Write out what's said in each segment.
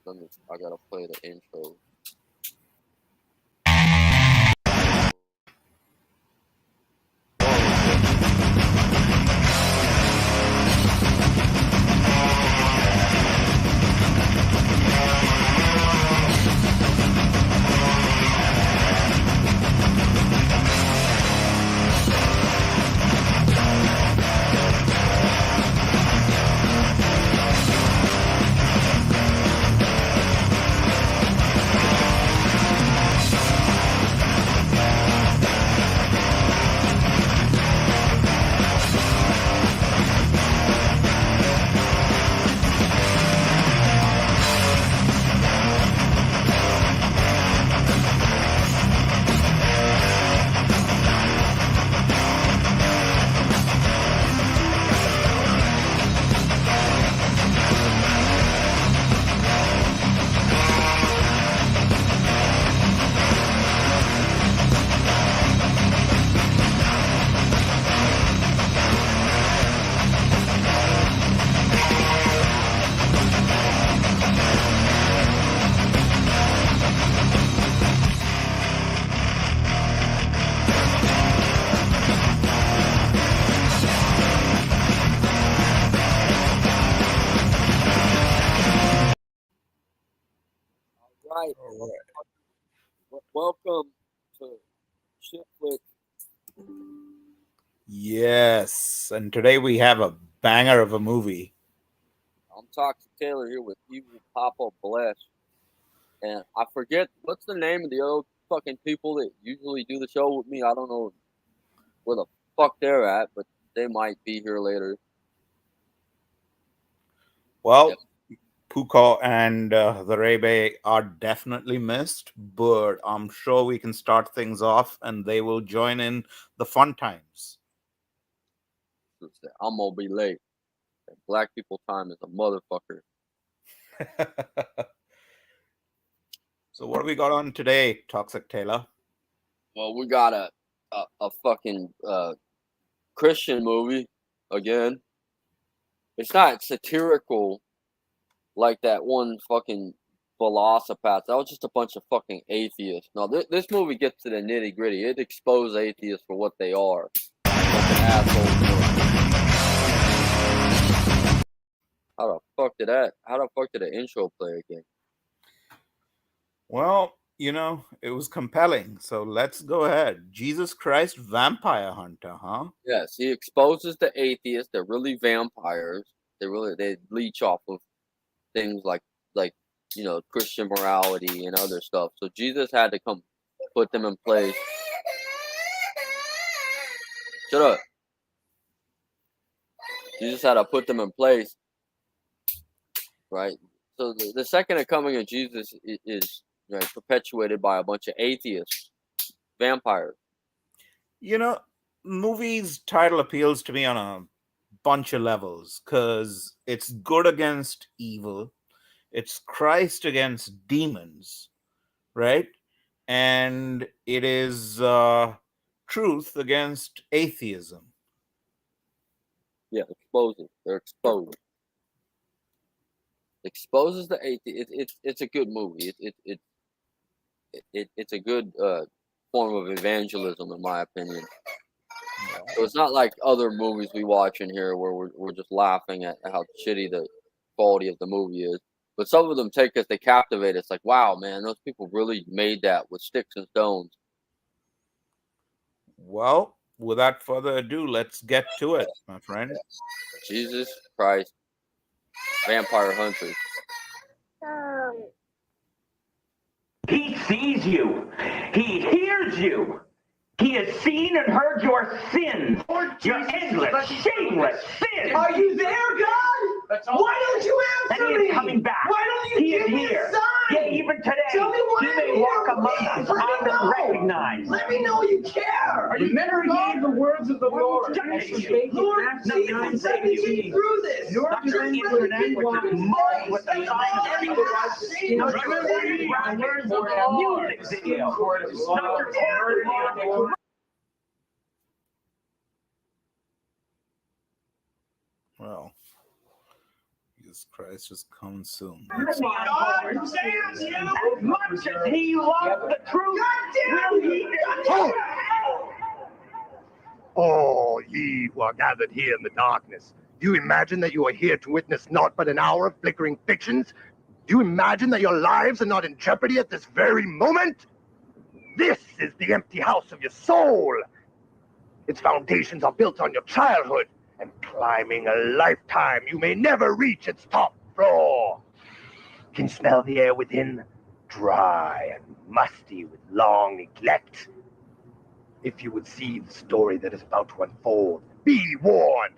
I gotta play the intro. Right. All right. Welcome to Shit Flick. Yes, and today we have a banger of a movie. I'm Toxic Taylor here with Evil Papa Bless. And I forget what's the name of the other fucking people that usually do the show with me. I don't know where the fuck they're at, but they might be here later. Well, Puko and the Rebe are definitely missed, but I'm sure we can start things off and they will join in the fun times. I'm gonna be late. Black people time is a motherfucker. So, what do we got on today, Toxic Taylor? Well, we got a fucking Christian movie again. It's not satirical like that one fucking Velocipath. That was just a bunch of fucking atheists. No, this movie gets to the nitty gritty. It exposes atheists for what they are. Fucking assholes. How the fuck did the intro play again? Well, it was compelling. So, let's go ahead. Jesus Christ, Vampire Hunter, huh? Yes, he exposes the atheists. They're really vampires. They leech off of things like Christian morality and other stuff. So Jesus had to come put them in place. Shut up. Jesus had to put them in place, right? So the second coming of Jesus is right, perpetuated by a bunch of atheists, vampires. Movie's title appeals to me on a bunch of levels because it's good against evil, it's Christ against demons, right? And it is truth against atheism. Yeah, exposes. They're exposed. Exposes the atheist. It's a good movie. It's a good form of evangelism, in my opinion. So it's not like other movies we watch in here where we're just laughing at how shitty the quality of the movie is. But some of them take us, they captivate us. Like, wow, man, those people really made that with sticks and stones. Well, without further ado, let's get to it, my friend. Jesus Christ, Vampire Hunters. He sees you. He hears you. He has seen and heard your sins. Your endless, shameless sins. Are you there, God? Why don't you answer me? And he is coming back. Why don't you give me a sign? Yeah, even today, Tell me what he may walk among us unrecognized. Let me know you care. Remember ye the words of the Lord. Lord Jesus, let me see through this. Your internet with the signs of music video. Well, Jesus Christ is coming soon. As much as he loves the truth, will he Oh! All ye who are gathered here in the darkness, do you imagine that you are here to witness naught but an hour of flickering fictions? Do you imagine that your lives are not in jeopardy at this very moment? This is the empty house of your soul. Its foundations are built on your childhood, and climbing a lifetime, you may never reach its top floor. Can you smell the air within? Dry and musty with long neglect. If you would see the story that is about to unfold, be warned.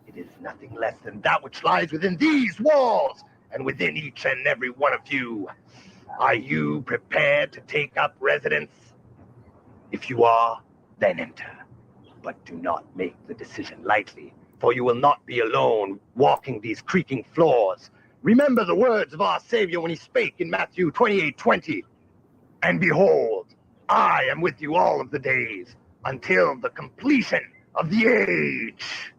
It is nothing less than that which lies within these walls, and within each and every one of you. Are you prepared to take up residence? If you are, then enter. But do not make the decision lightly, for you will not be alone walking these creaking floors. Remember the words of our Savior when he spake in Matthew 28:20. And behold, I am with you all of the days until the completion of the age.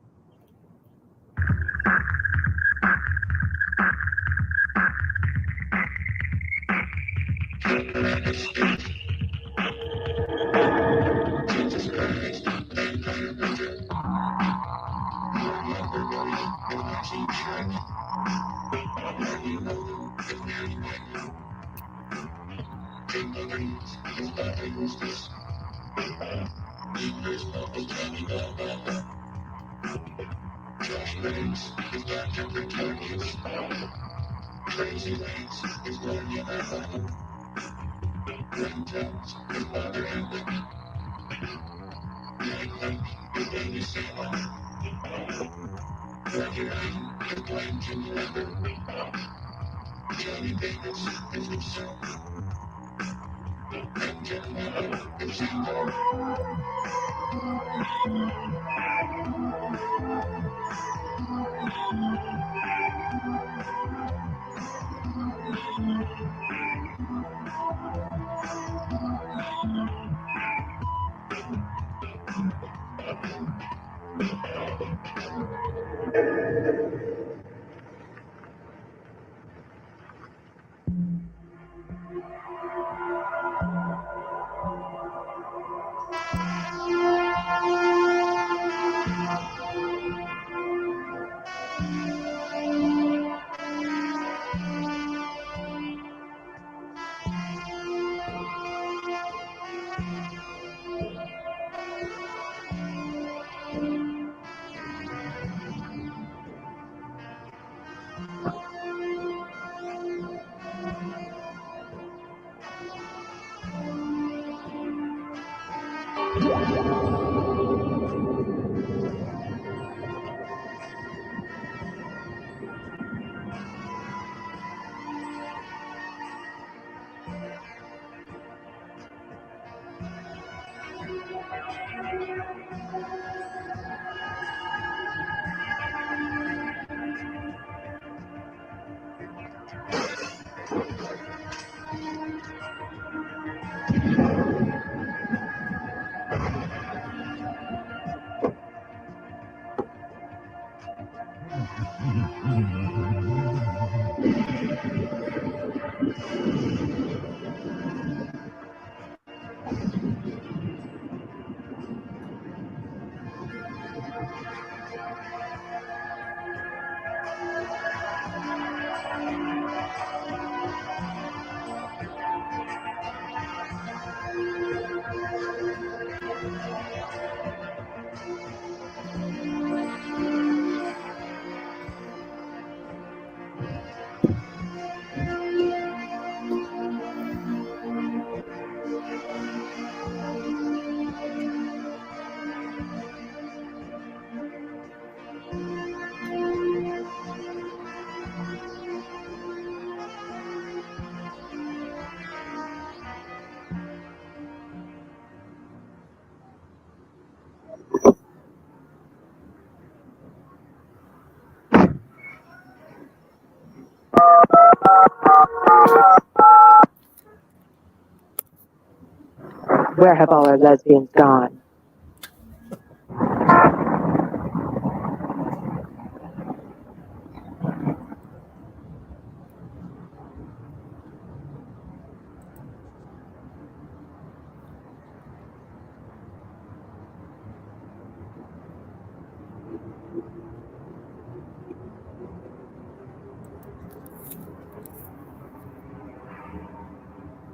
Where have all our lesbians gone?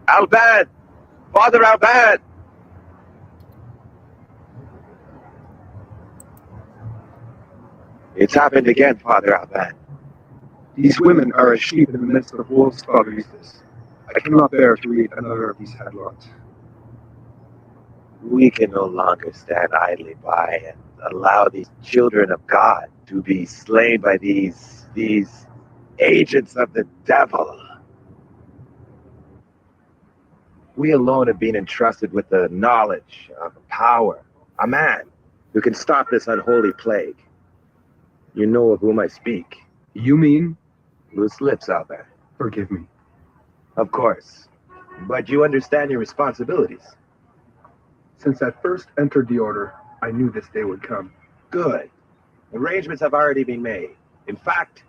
Alban! Father Alban! It's happened again, Father Alban. These women are as sheep in the midst of wolves, Father Eustace. I cannot bear to read another of these headlines. We can no longer stand idly by and allow these children of God to be slain by these agents of the devil. We alone have been entrusted with the knowledge of power, a man who can stop this unholy plague. You know of whom I speak. You mean? Loose lips, Albert. Forgive me. Of course. But you understand your responsibilities. Since I first entered the order, I knew this day would come. Good. Arrangements have already been made. In fact,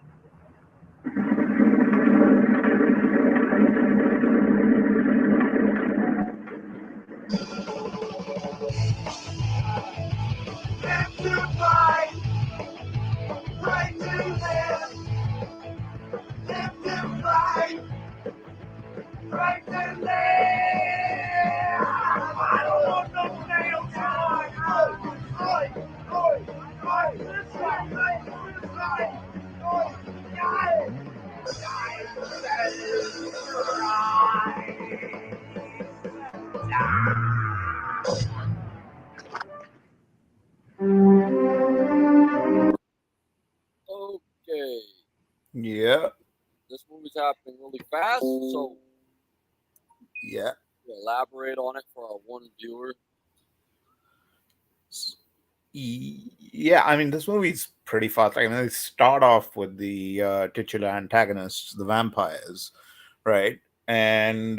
Okay. Yeah. This movie's happening really fast, so Yeah. elaborate on it for our one viewer. Yeah, I mean, this movie's pretty fast. I mean, they start off with the titular antagonists, the vampires, right? And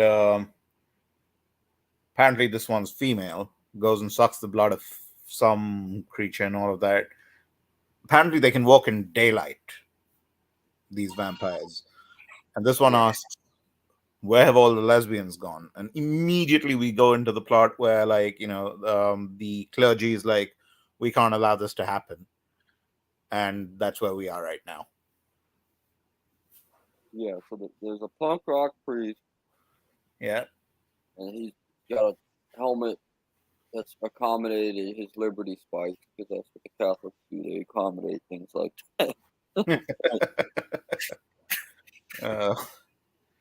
apparently, this one's female, goes and sucks the blood of some creature and all of that. Apparently, they can walk in daylight, these vampires. And this one asks, where have all the lesbians gone? And immediately we go into the plot where, like, the clergy is like, we can't allow this to happen. And that's where we are right now. Yeah, so there's a punk rock priest. Yeah. And he's got a helmet that's accommodated his liberty spikes, because that's what the Catholics do. They accommodate things like that.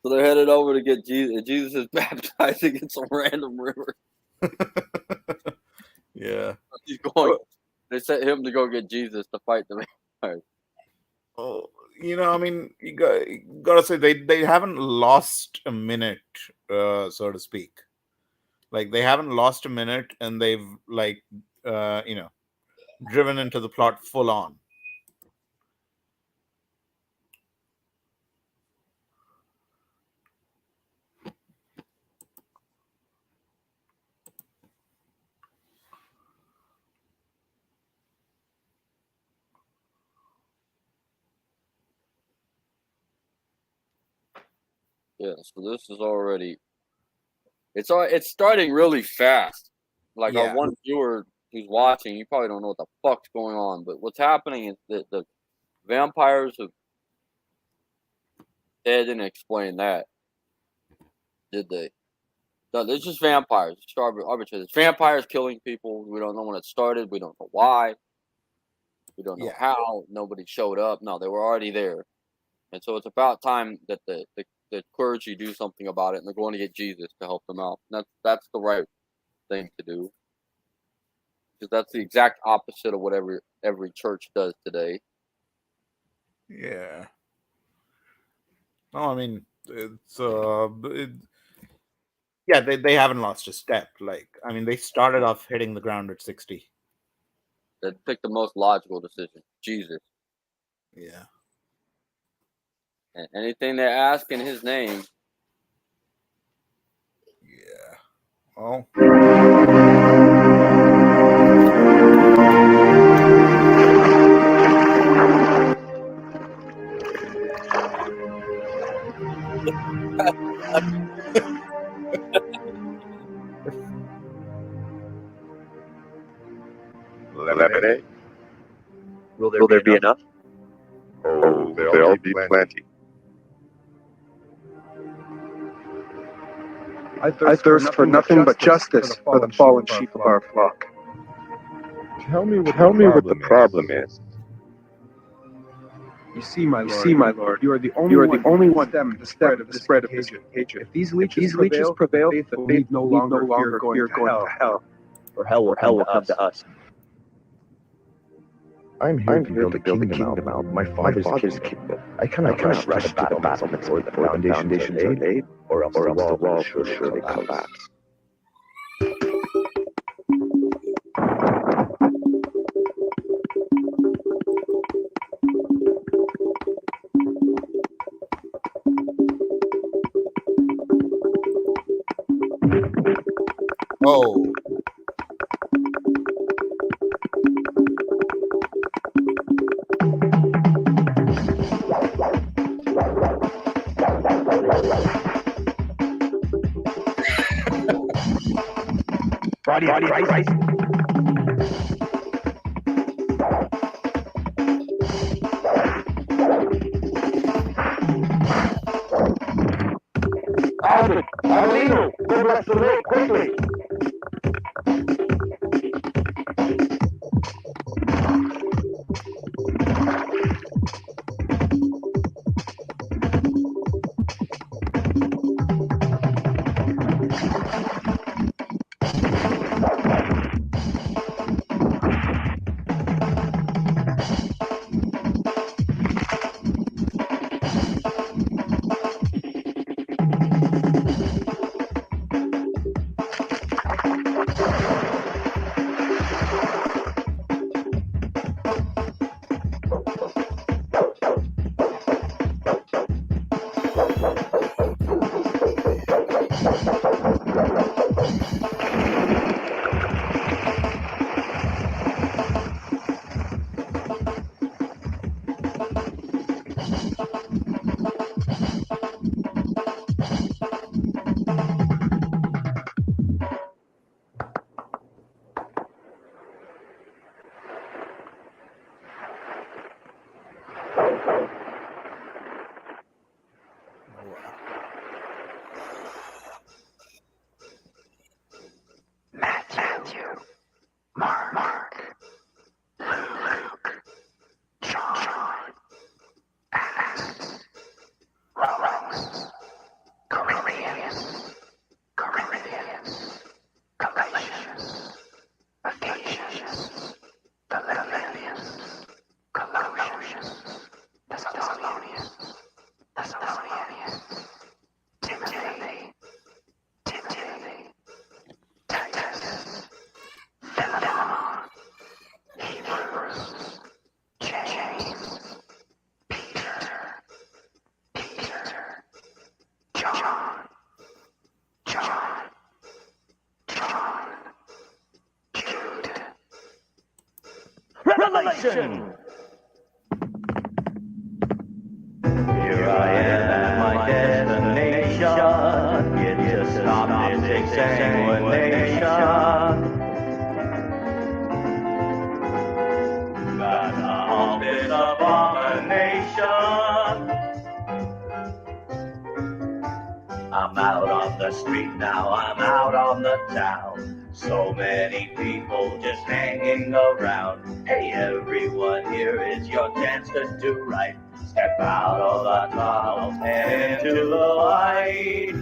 So they're headed over to get Jesus. And Jesus is baptizing in some random river. Yeah. He's going. They sent him to go get Jesus to fight the vampires. Oh, I mean, you gotta say they haven't lost a minute, so to speak. Like, they haven't lost a minute, and they've driven into the plot full on. Yeah, so this is already. It's starting really fast. Like, our one viewer who's watching, you probably don't know what the fuck's going on. But what's happening is that the vampires have. They didn't explain that, did they? No, there's just vampires. It's arbitrary. It's vampires killing people. We don't know when it started. We don't know why. We don't know how. Nobody showed up. No, they were already there. And so it's about time that the clergy do something about it, and they're going to get Jesus to help them out. And that's the right thing to do, because that's the exact opposite of what every church does today. Yeah. No, I mean, it's yeah, they haven't lost a step. Like, I mean, they started off hitting the ground at 60. They picked the most logical decision, Jesus. Yeah. And anything they ask in His name. Yeah. Well. lemonade? Will there be enough? Oh, there'll be plenty. I thirst for nothing but justice for the fallen sheep of our flock. Tell me what the problem is. You see, my lord, you are the only one to stem the spread of this contagion. If these leeches prevail, the faith will need no longer fear going to hell. Or hell will come to us. I'm here to build a kingdom out. My father's kingdom. I cannot rush to the battle before the foundations are laid, or else the wall will surely collapse. Oh. Body of Christ. Alvin, Adelino, go bless the lake quickly. Matthew, Mark, Luke, John, Acts, Romans, Corinthians, Galatians, Ephesians, Philippians, Colossians, Thessalonians, Timothy, Titus, Philemon, Hebrews, James, Peter, John, Jude. Revelation! Here I am at my destination. It's to stop this exsanguination. Got to halt this abomination. I'm out on the street now, I'm out on the town. So many people just hanging around. Hey, everyone, here is your chance to do right. Step out of the tunnel and into the light.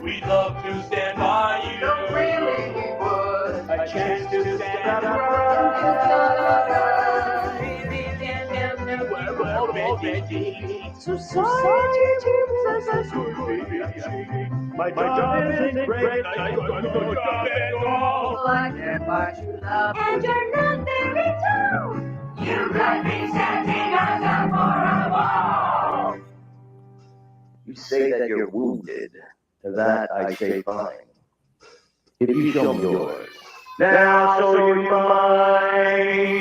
We'd love to stand by you. No, really, we would. A chance to stand up we're already. Society keeps us as my job isn't great. I'm gonna go to bed all. I can't buy you love. And you're not very tall. You could be standing as a for a wall. You say that you're wounded. To that I say fine. If you show me yours, then I'll show you mine.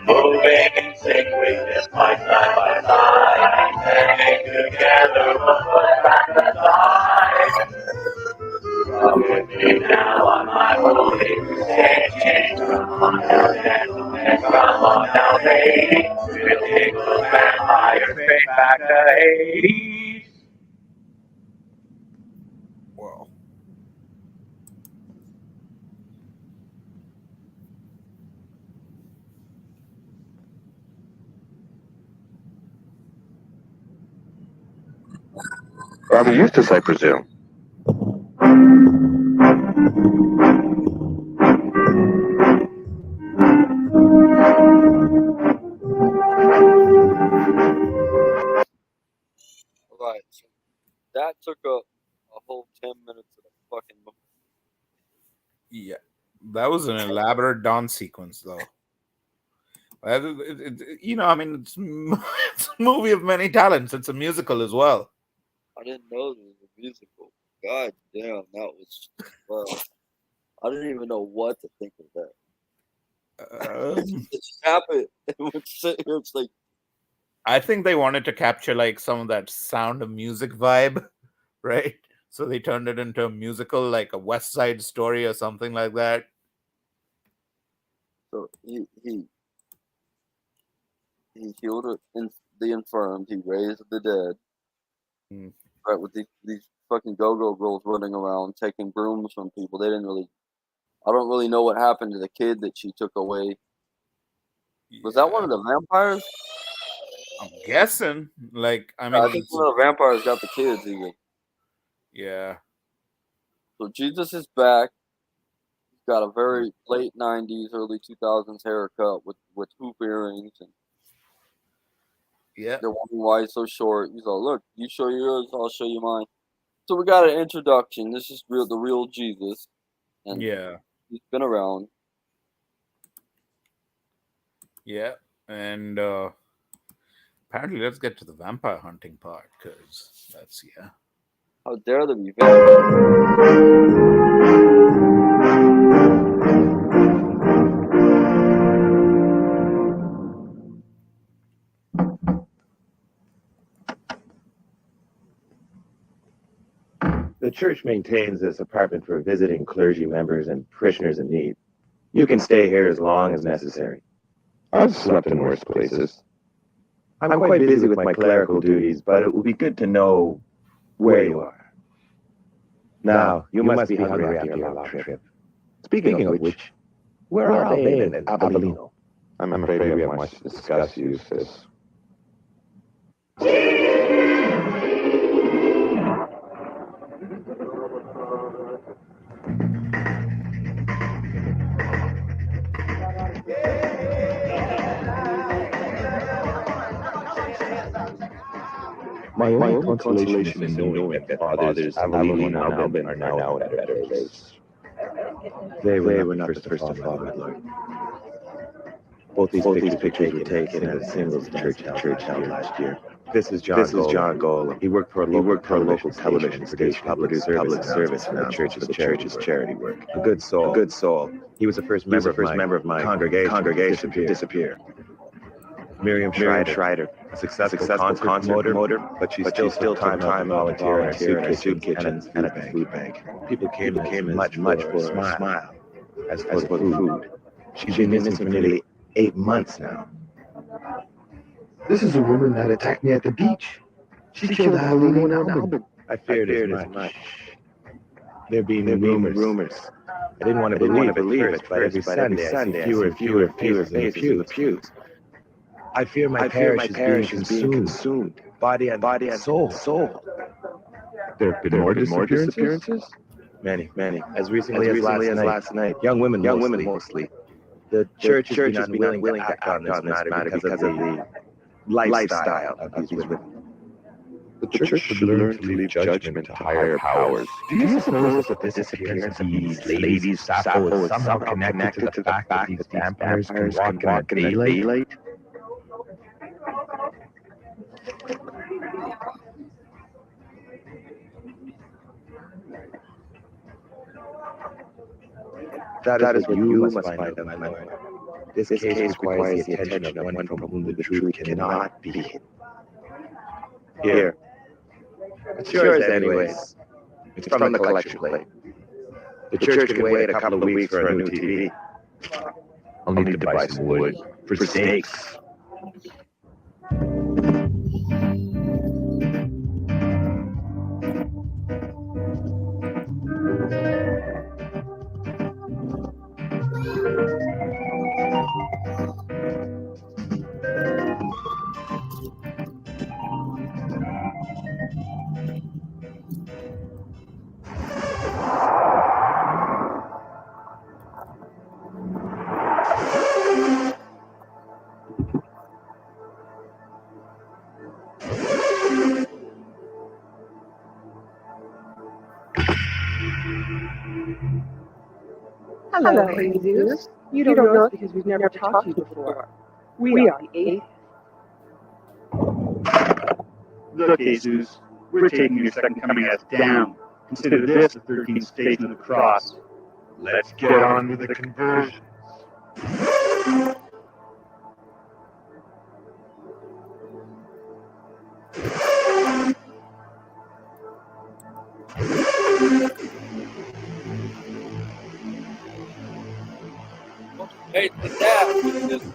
Moving in sync, we just fight side by side, standing together, one foot at a time. Come with me now on my holy crusade, change from on down, gentlemen, from on down, lady. We'll take those vampires straight back to Hades. Wow. Rather Eustace, I presume. Right. So that took a whole 10 minutes of the fucking movie. Yeah, that was an elaborate dance sequence, though. I mean, it's a movie of many talents. It's a musical as well. I didn't know it was a musical. God damn, that was. I didn't even know what to think of that. It just happened. It's like. I think they wanted to capture like some of that Sound of Music vibe, right? So they turned it into a musical, like a West Side Story or something like that. So he healed the infirmed. He raised the dead. Right, with these fucking go-go girls running around taking brooms from people. I don't really know what happened to the kid that she took away. Was that one of the vampires? I'm guessing. Like, I I mean, think one of the vampires got the kids even. Yeah. So Jesus is back. He's got a very late 90s, early 2000s haircut with hoop earrings. And yeah. they're wondering why he's so short. He's like, look, you show yours, I'll show you mine. So we got an introduction. This is the real Jesus. And yeah. He's been around. Yeah. And apparently, let's get to the vampire hunting part, because that's, yeah. How dare there be vampires? The church maintains this apartment for visiting clergy members and parishioners in need. You can stay here as long as necessary. I've slept in worse places. I'm quite busy with my clerical duties, but it will be good to know where you are. Now, you must be hungry after your long trip. Speaking of which, where are Albane and Avellino? I'm afraid we have much to discuss, Eustace. My only consolation is in knowing that Fathers Avellino and Albin are now in a better place. They were not the first to fall, my lord. Both these pictures were taken at a single church held last year. This is John Golem. He worked for a local television station, public service announcements for the church's charity work. A good soul. He was the first member of my congregation to disappear. Miriam Schreider, a successful concert promoter, but she still took time out to volunteer in a soup kitchen and at the food bank. People came as much for a smile as for the food. She's been missing for nearly 8 months now. This is a woman that attacked me at the beach. She killed a Halloween album. I feared as much. There being rumors. I didn't want to believe it, but every Sunday I see fewer and fewer faces in the pews. I fear my parish is being consumed, body and soul. There have been more disappearances? Many. As recently as last night. Young women mostly. The church has been unwilling to act on this matter because of the lifestyle of these women. The church should learn to leave judgment to higher powers. Do you suppose that the disappearance of these ladies, Sappho, is somehow connected to the fact that these vampires can walk in the daylight? That is what you must find out, my lord. This case requires the attention of one from whom the truth cannot be hidden. Here. It's yours anyways. It's from the collection plate. The church can wait a couple of weeks for a new TV. I'll need to buy some wood For stakes. Hello, Jesus. You don't know us because we've never talked to you before. We are the Atheists. Look, Jesus, we're taking your second coming as down. Consider this the 13th station of the cross. Let's get on with the conversion. Hey, the dad, just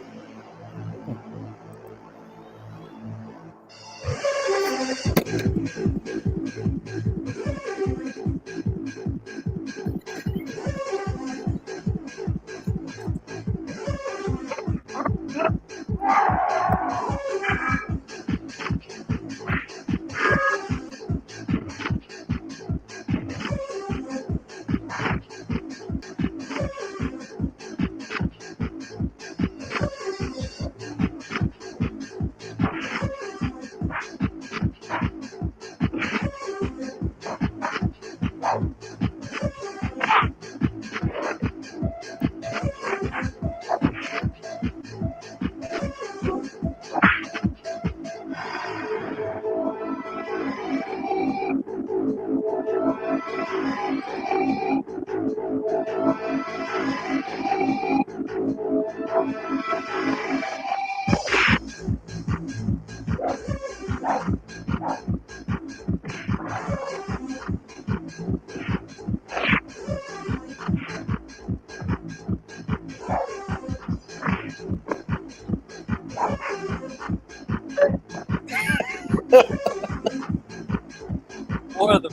one of the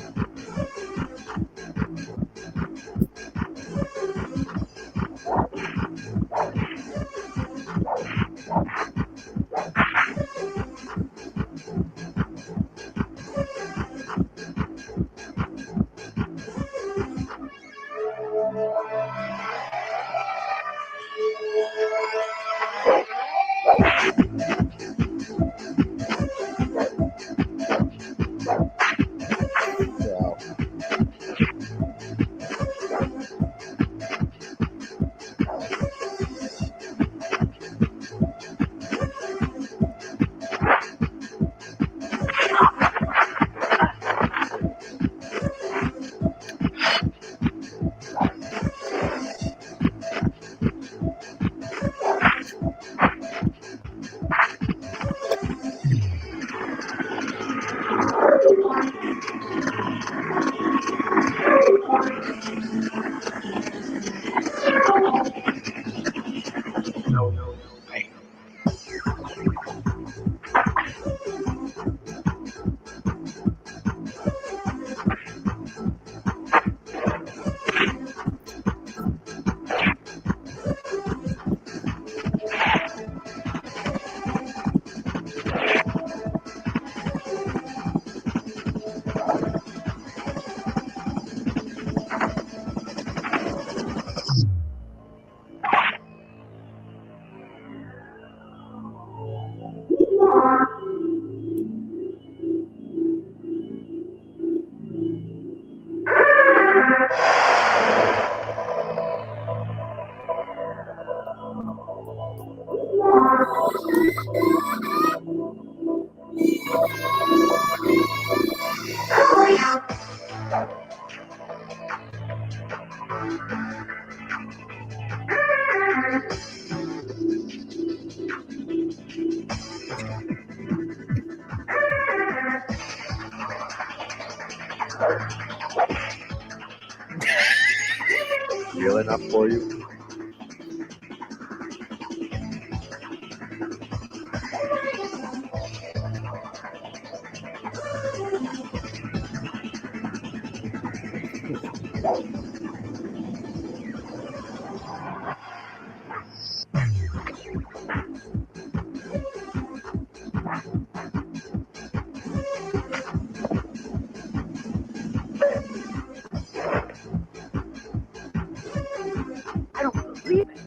real enough for you? I don't believe it.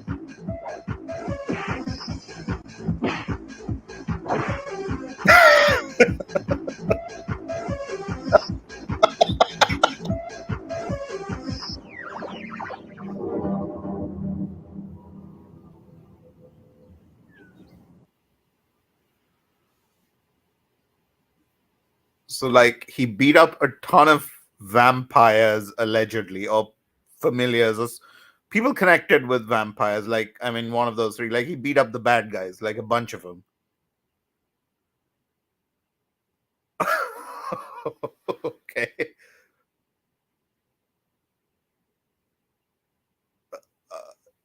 So, like, he beat up a ton of vampires, allegedly, or familiars, or people connected with vampires. Like, I mean, one of those three. Like, he beat up the bad guys, like a bunch of them. Okay.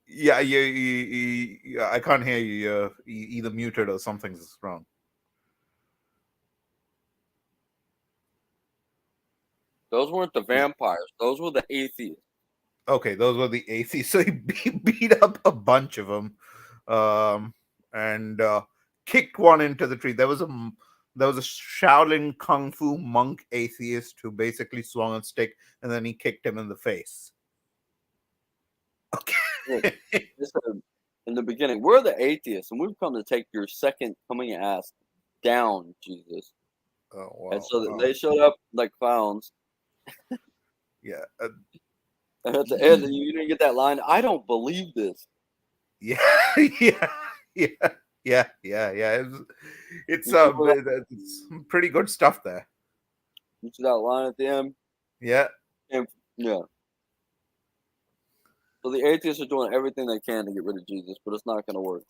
Yeah, I can't hear you. You're either muted or something's wrong. Those weren't the vampires. Those were the atheists. Okay, those were the atheists. So he beat up a bunch of them, and kicked one into the tree. There was a Shaolin kung fu monk atheist who basically swung a stick, and then he kicked him in the face. Okay. In the beginning, we're the atheists, and we've come to take your second coming ass down, Jesus. Oh, wow. And so they showed up like clowns. Yeah. And at the end, you didn't get that line. I don't believe this. Yeah, yeah. It's some pretty good stuff there. You see that line at the end? Yeah. And, yeah. So the atheists are doing everything they can to get rid of Jesus, but it's not going to work.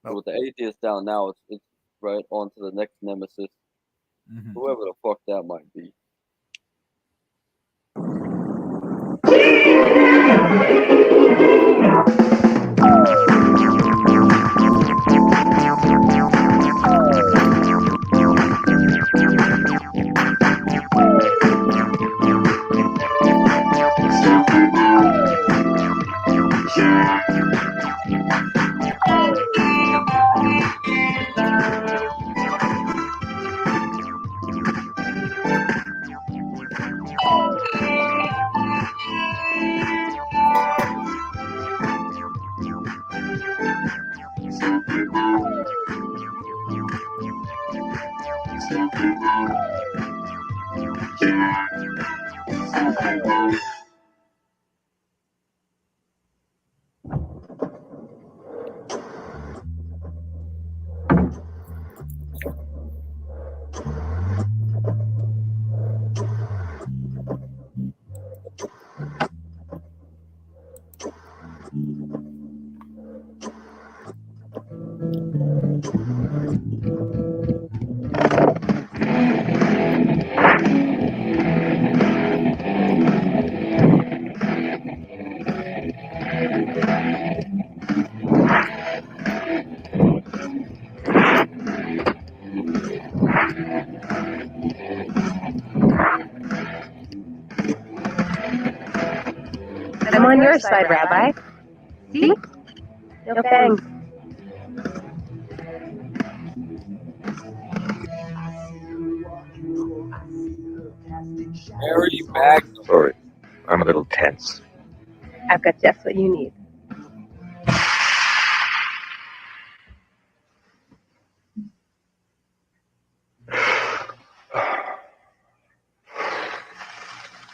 Nope. So with the atheists down now, it's right on to the next nemesis, whoever the fuck that might be. I'm on your side, Rabbi. See? No fangs. Harry back. Sorry, I'm a little tense. I've got just what you need.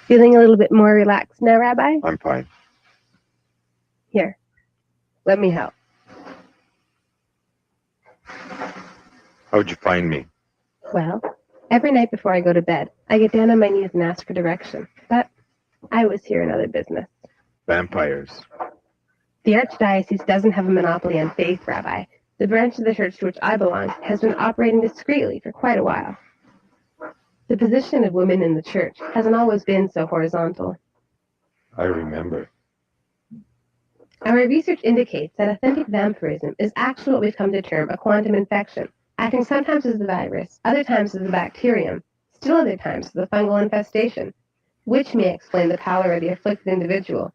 Feeling a little bit more relaxed now, Rabbi? I'm fine. Here, let me help. How'd you find me? Well, every night before I go to bed, I get down on my knees and ask for direction. But I was here in other business. Vampires. The Archdiocese doesn't have a monopoly on faith, Rabbi. The branch of the church to which I belong has been operating discreetly for quite a while. The position of women in the church hasn't always been so horizontal. I remember. Our research indicates that authentic vampirism is actually what we've come to term a quantum infection, acting sometimes as the virus, other times as the bacterium, still other times as the fungal infestation, which may explain the pallor of the afflicted individual,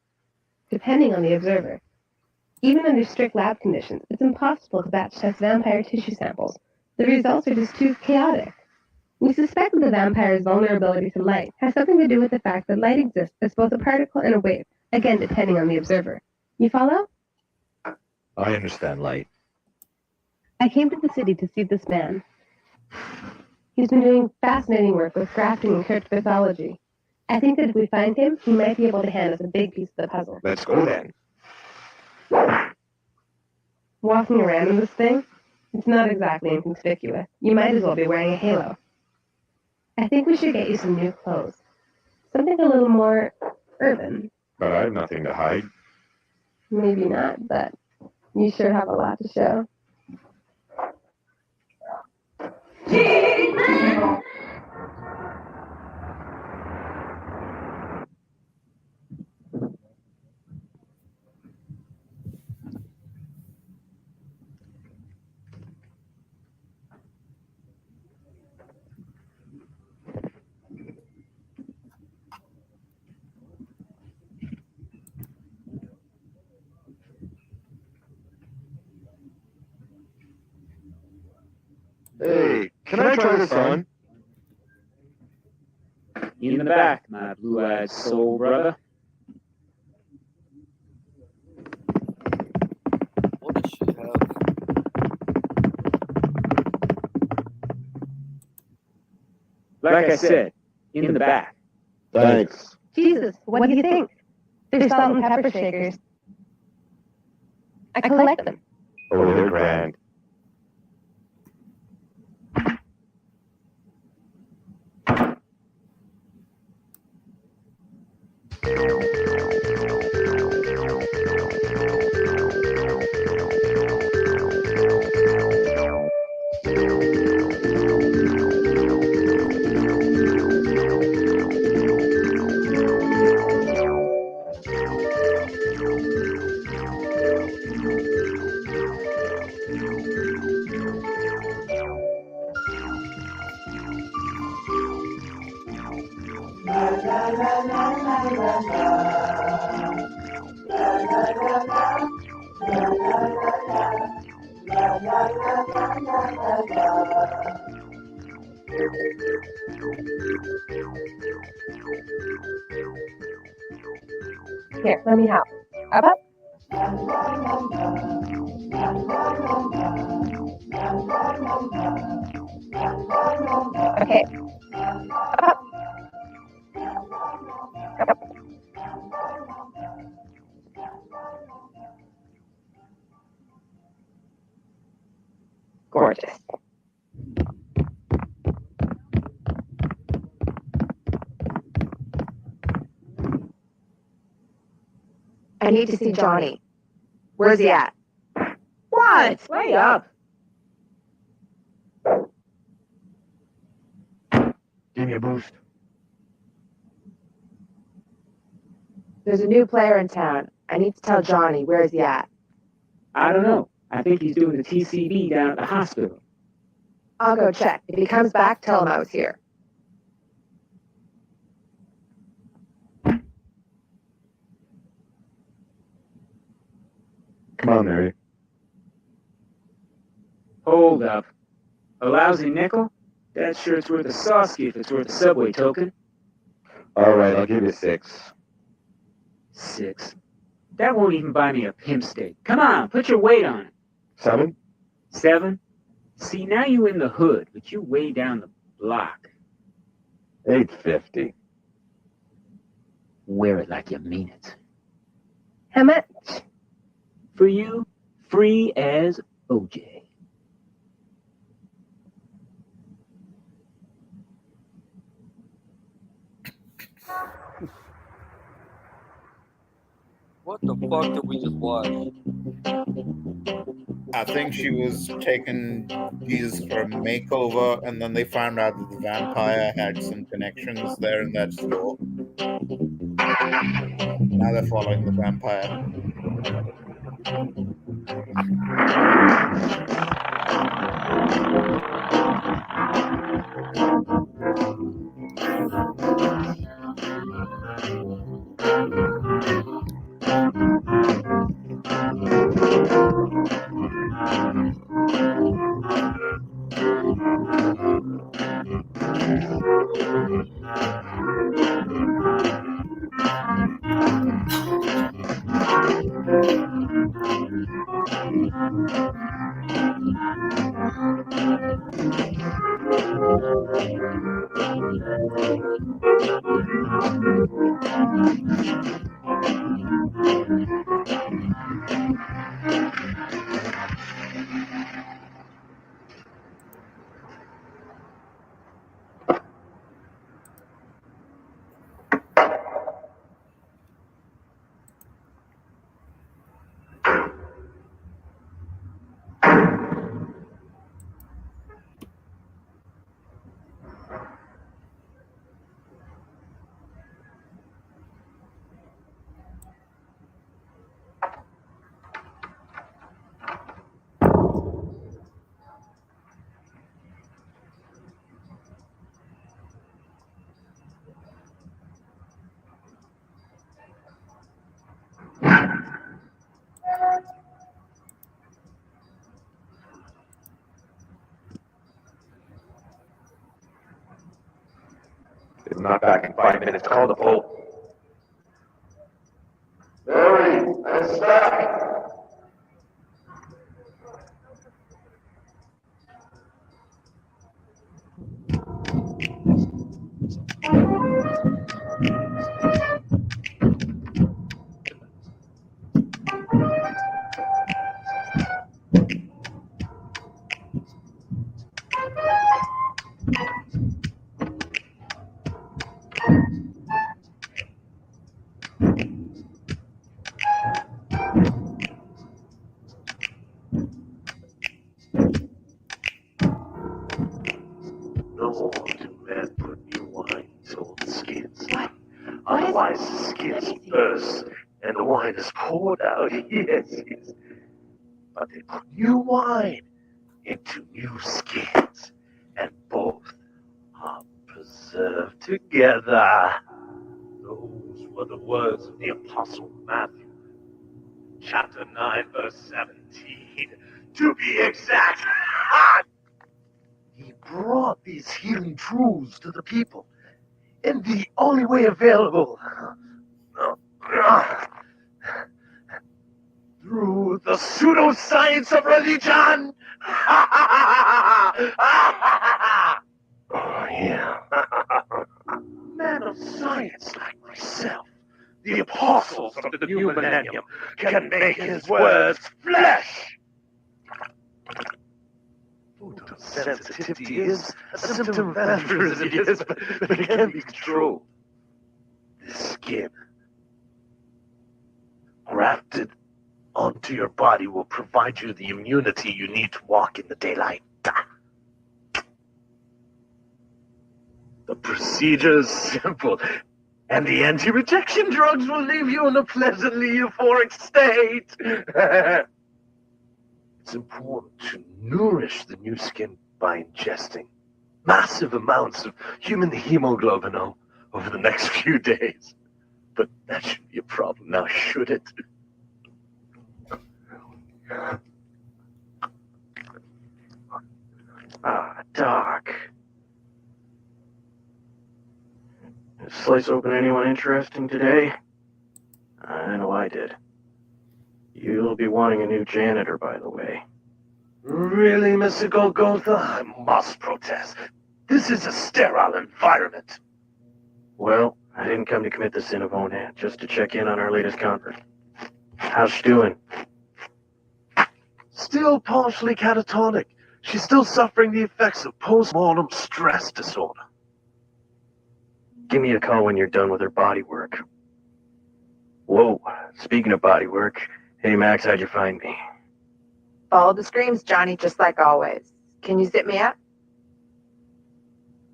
depending on the observer. Even under strict lab conditions, it's impossible to batch test vampire tissue samples. The results are just too chaotic. We suspect that the vampire's vulnerability to light has something to do with the fact that light exists as both a particle and a wave, again depending on the observer. You follow? I understand light. I came to the city to see this man. He's been doing fascinating work with grafting and crypt pathology. I think that if we find him, he might be able to hand us a big piece of the puzzle. Let's go then. Walking around in this thing, it's not exactly inconspicuous. You might as well be wearing a halo. I think we should get you some new clothes. Something a little more urban. But I have nothing to hide. Maybe not, but you sure have a lot to show. Hey, can I try this on? In the back, my blue-eyed soul brother. What does she have? Like I said, in the back. Thanks. Jesus, what do you think? They're salt and pepper shakers. I collect them. Oh, they're grand. Here, let me help. Up. Okay. Up. Up. Gorgeous. I need to see Johnny. Where's he at? What? Way up. Give me a boost. There's a new player in town. I need to tell Johnny. Where's he at? I don't know. I think he's doing the TCB down at the hospital. I'll go check. If he comes back, tell him I was here. Come on, Mary. Hold up. A lousy nickel? That sure it's worth a Sawski if it's worth a subway token. All right, I'll give you 6. 6. That won't even buy me a pimp steak. Come on, put your weight on it. 7? 7? See, now you in the hood, but you way down the block. 8.50. Wear it like you mean it. How much? For you, free as OJ. What the fuck did we just watch? I think she was taking Jesus for a makeover, and then they found out that the vampire had some connections there in that store. Now they're following the vampire. It's not back in 5 minutes. Call the Pope. Mary, I'm stuck. No more do men put new wine in these old skins. Otherwise the skins burst and the wine is poured out. Yes. But they put new wine into new skins, and both are preserved together. Those were the words of the Apostle Matthew, chapter 9, verse 17, to be exact. He brought these healing truths to the people in the only way available, through the pseudoscience of religion. Oh, yeah. Men of science like myself, the apostles of the new millennium, can make his words flesh. Photosensitivity is a symptom of vampirism, yes, but it can be controlled. This skin, grafted onto your body, will provide you the immunity you need to walk in the daylight. The procedure is simple, and the anti-rejection drugs will leave you in a pleasantly euphoric state. It's important to nourish the new skin by ingesting massive amounts of human hemoglobin over the next few days. But that shouldn't be a problem now, should it? Doc. Did Slice open anyone interesting today? I know I did. You'll be wanting a new janitor, by the way. Really, Mr. Golgotha? I must protest. This is a sterile environment. Well, I didn't come to commit the sin of Onan, just to check in on our latest convert. How's she doing? Still partially catatonic. She's still suffering the effects of postmortem stress disorder. Give me a call when you're done with her body work. Whoa, speaking of body work, hey Max, how'd you find me? Follow the screams, Johnny, just like always. Can you zip me up?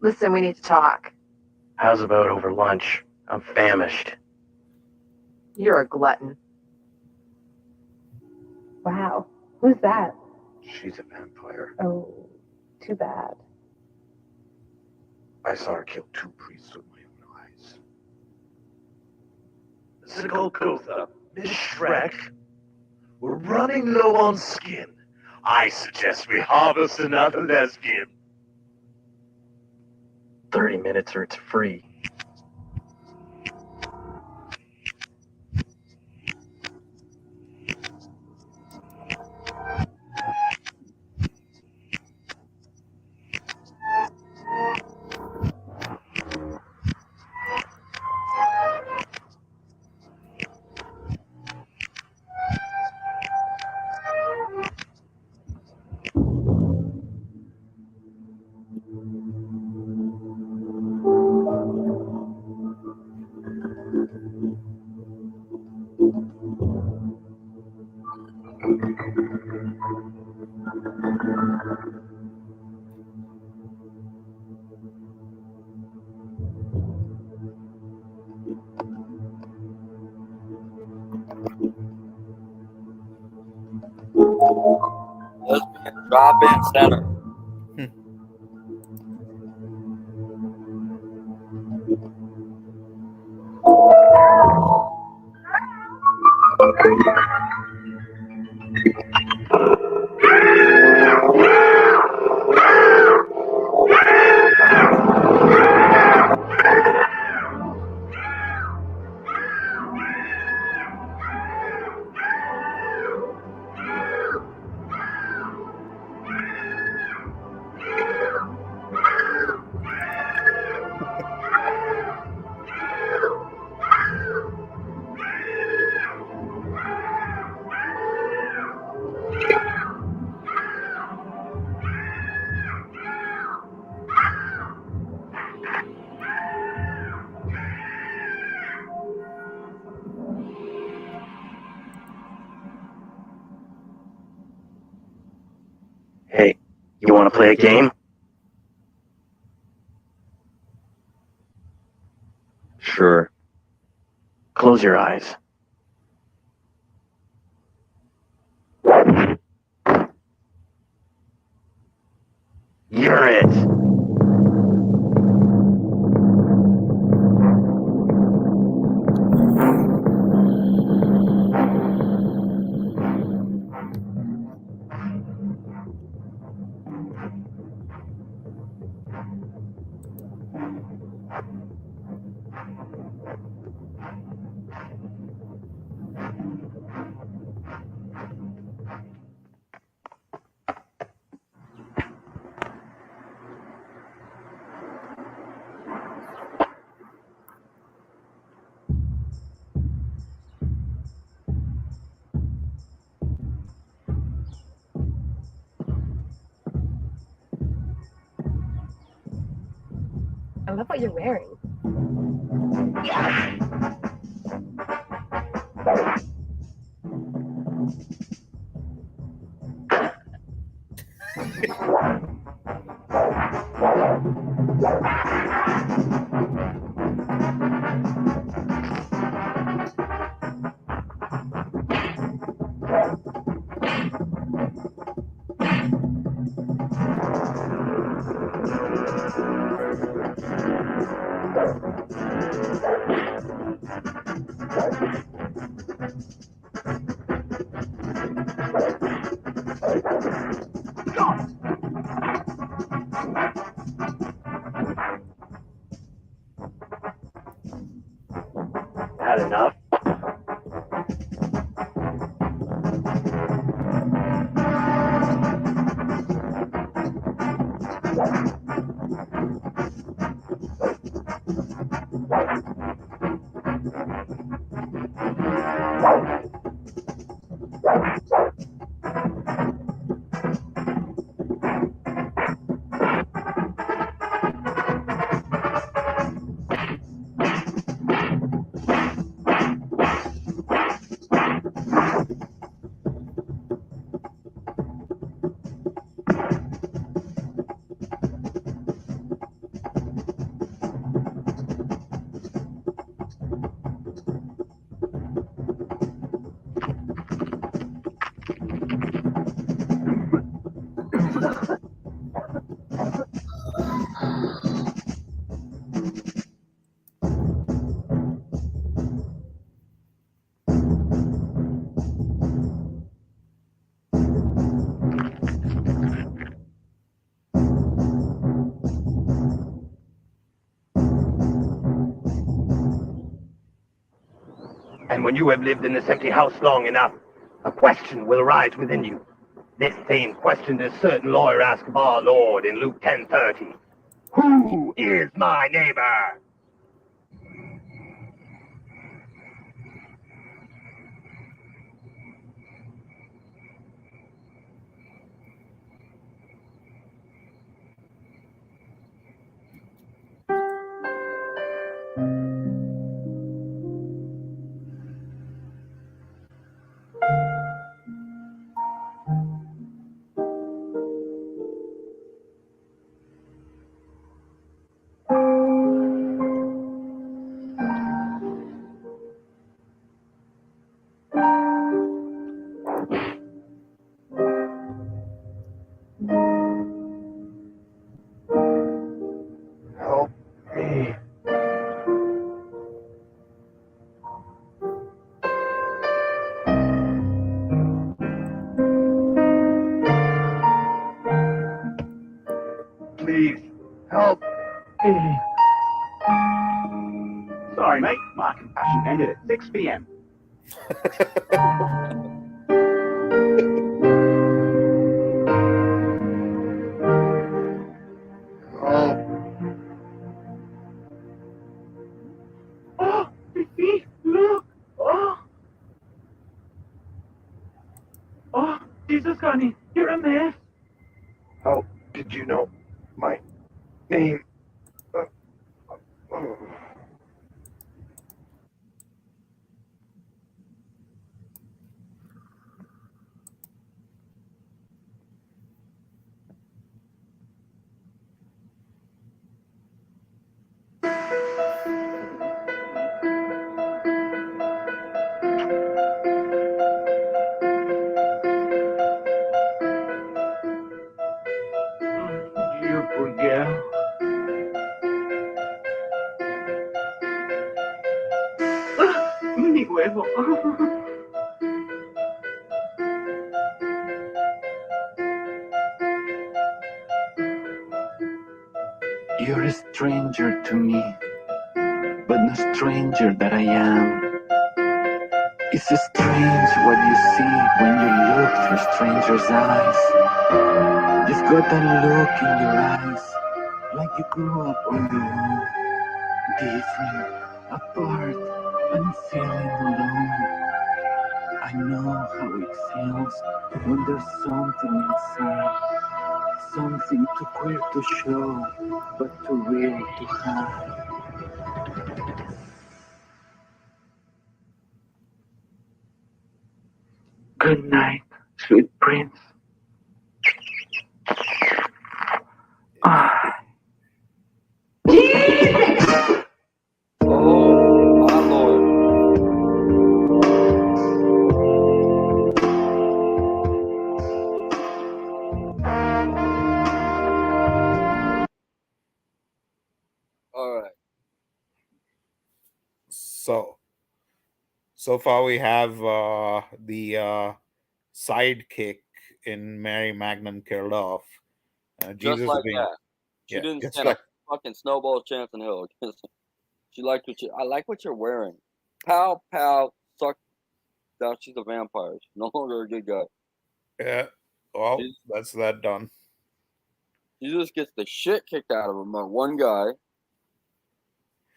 Listen, we need to talk. How's about over lunch? I'm famished. You're a glutton. Wow. Who's that? She's a vampire. Oh, too bad. I saw her kill 2 priests with my own eyes. Ziggletha, Miss Shrek, we're running low on skin. I suggest we harvest another lesbian. 30 minutes or it's free. Lesbian drop-in center. Hey, you want to play a game? Sure. Close your eyes. You're it. I love what you're wearing. Had enough? And when you have lived in this empty house long enough, a question will arise within you. This same question a certain lawyer asked of our Lord in Luke 10:30. Who is my neighbor? Help me. Please, help me. Sorry, mate. My compassion ended at 6 p.m. Help. Oh, Fifi, look! Oh! Oh, Jesus, Connie, you're a mess. How did you know my name? Oh. You poor girl. Mi huevo. You're a stranger to me, but no stranger that I am. It's strange what you see when you look through strangers' eyes. You've got that look in your eyes, like you grew up on your own, different, apart, and feeling alone. I know how it feels when there's something inside, something too queer to show, but too real to hide. Good night, sweet prince. Ah. Oh my lord. All right. So far we have the sidekick in Mary Magnan killed off. Just Jesus like being, that. She yeah, didn't just stand like a fucking snowball chance in hell. She liked what I like what you're wearing. Pow pow suck. Now she's a vampire. She's no longer a good guy. yeah. Well, She's, that's that done. she just gets the shit kicked out of him by one guy.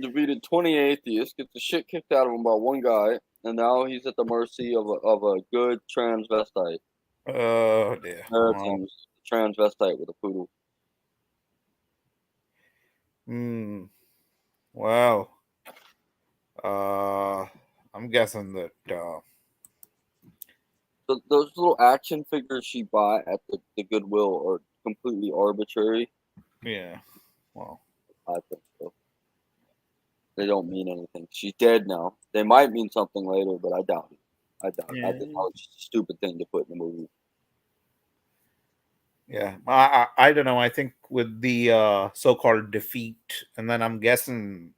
Defeated 20 atheists, gets the shit kicked out of him by one guy, and now he's at the mercy of a good transvestite. Oh dear. Americans, transvestite with a poodle. Well, I'm guessing that Those little action figures she bought at the Goodwill are completely arbitrary. yeah. Well, I think so. They don't mean anything. She's dead now. They might mean something later, but I doubt it. I doubt it. I think that was just a stupid thing to put in the movie. yeah. I don't know. I think with the so-called defeat, and then I'm guessing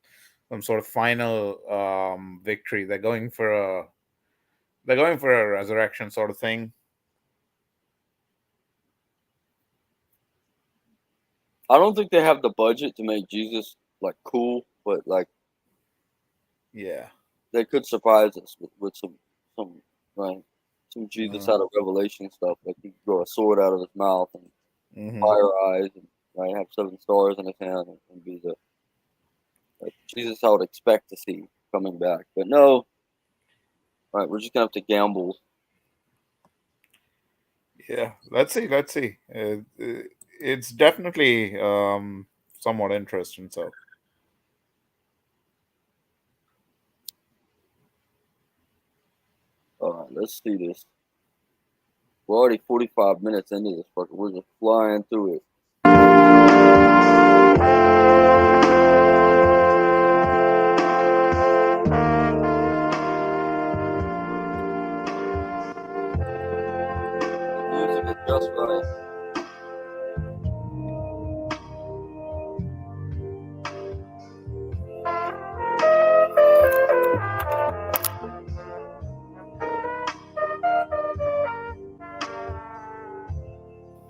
some sort of final victory. They're going for a resurrection sort of thing. I don't think they have the budget to make Jesus like cool, but like Yeah. they could surprise us with some right, some Jesus out of Revelation stuff. Like he could grow a sword out of his mouth and fire eyes, and right, have 7 stars in his hand, and be the Jesus I would expect to see coming back. But no, right, we're just gonna have to gamble. Yeah, let's see. It's definitely somewhat interesting. So, All right, let's see this. We're already 45 minutes into this fucker. We're just flying through it. The music is just right.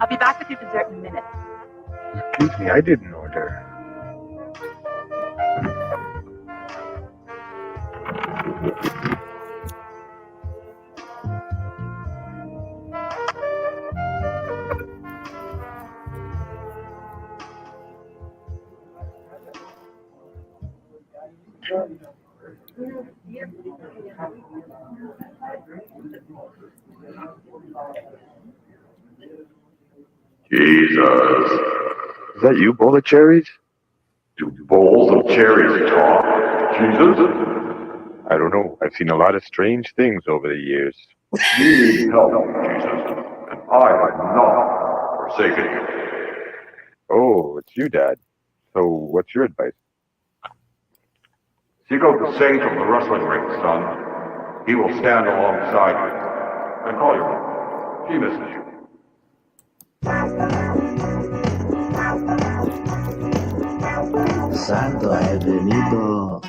I'll be back with your dessert in a minute. Excuse me, I didn't order. Jesus. Is that you, bowl of cherries? Do bowls of cherries talk, Jesus? I don't know. I've seen a lot of strange things over the years. You need help, Jesus, and I have not forsaken you. Oh, it's you, Dad. So what's your advice? Seek out the sage of the wrestling ring, son. He will stand alongside you. And call your mom. She misses you. Santo ha venido.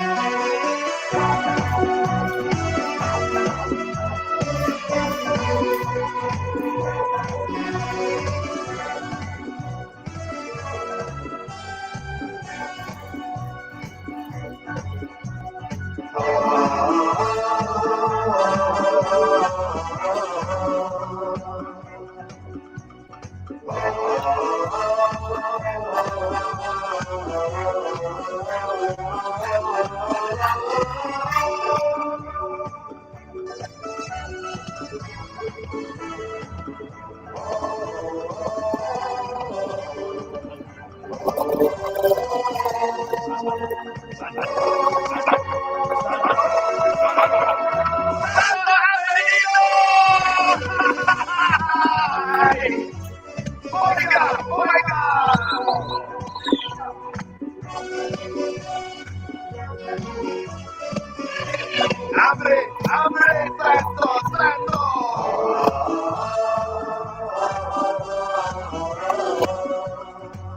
¡Abre, santo, santo!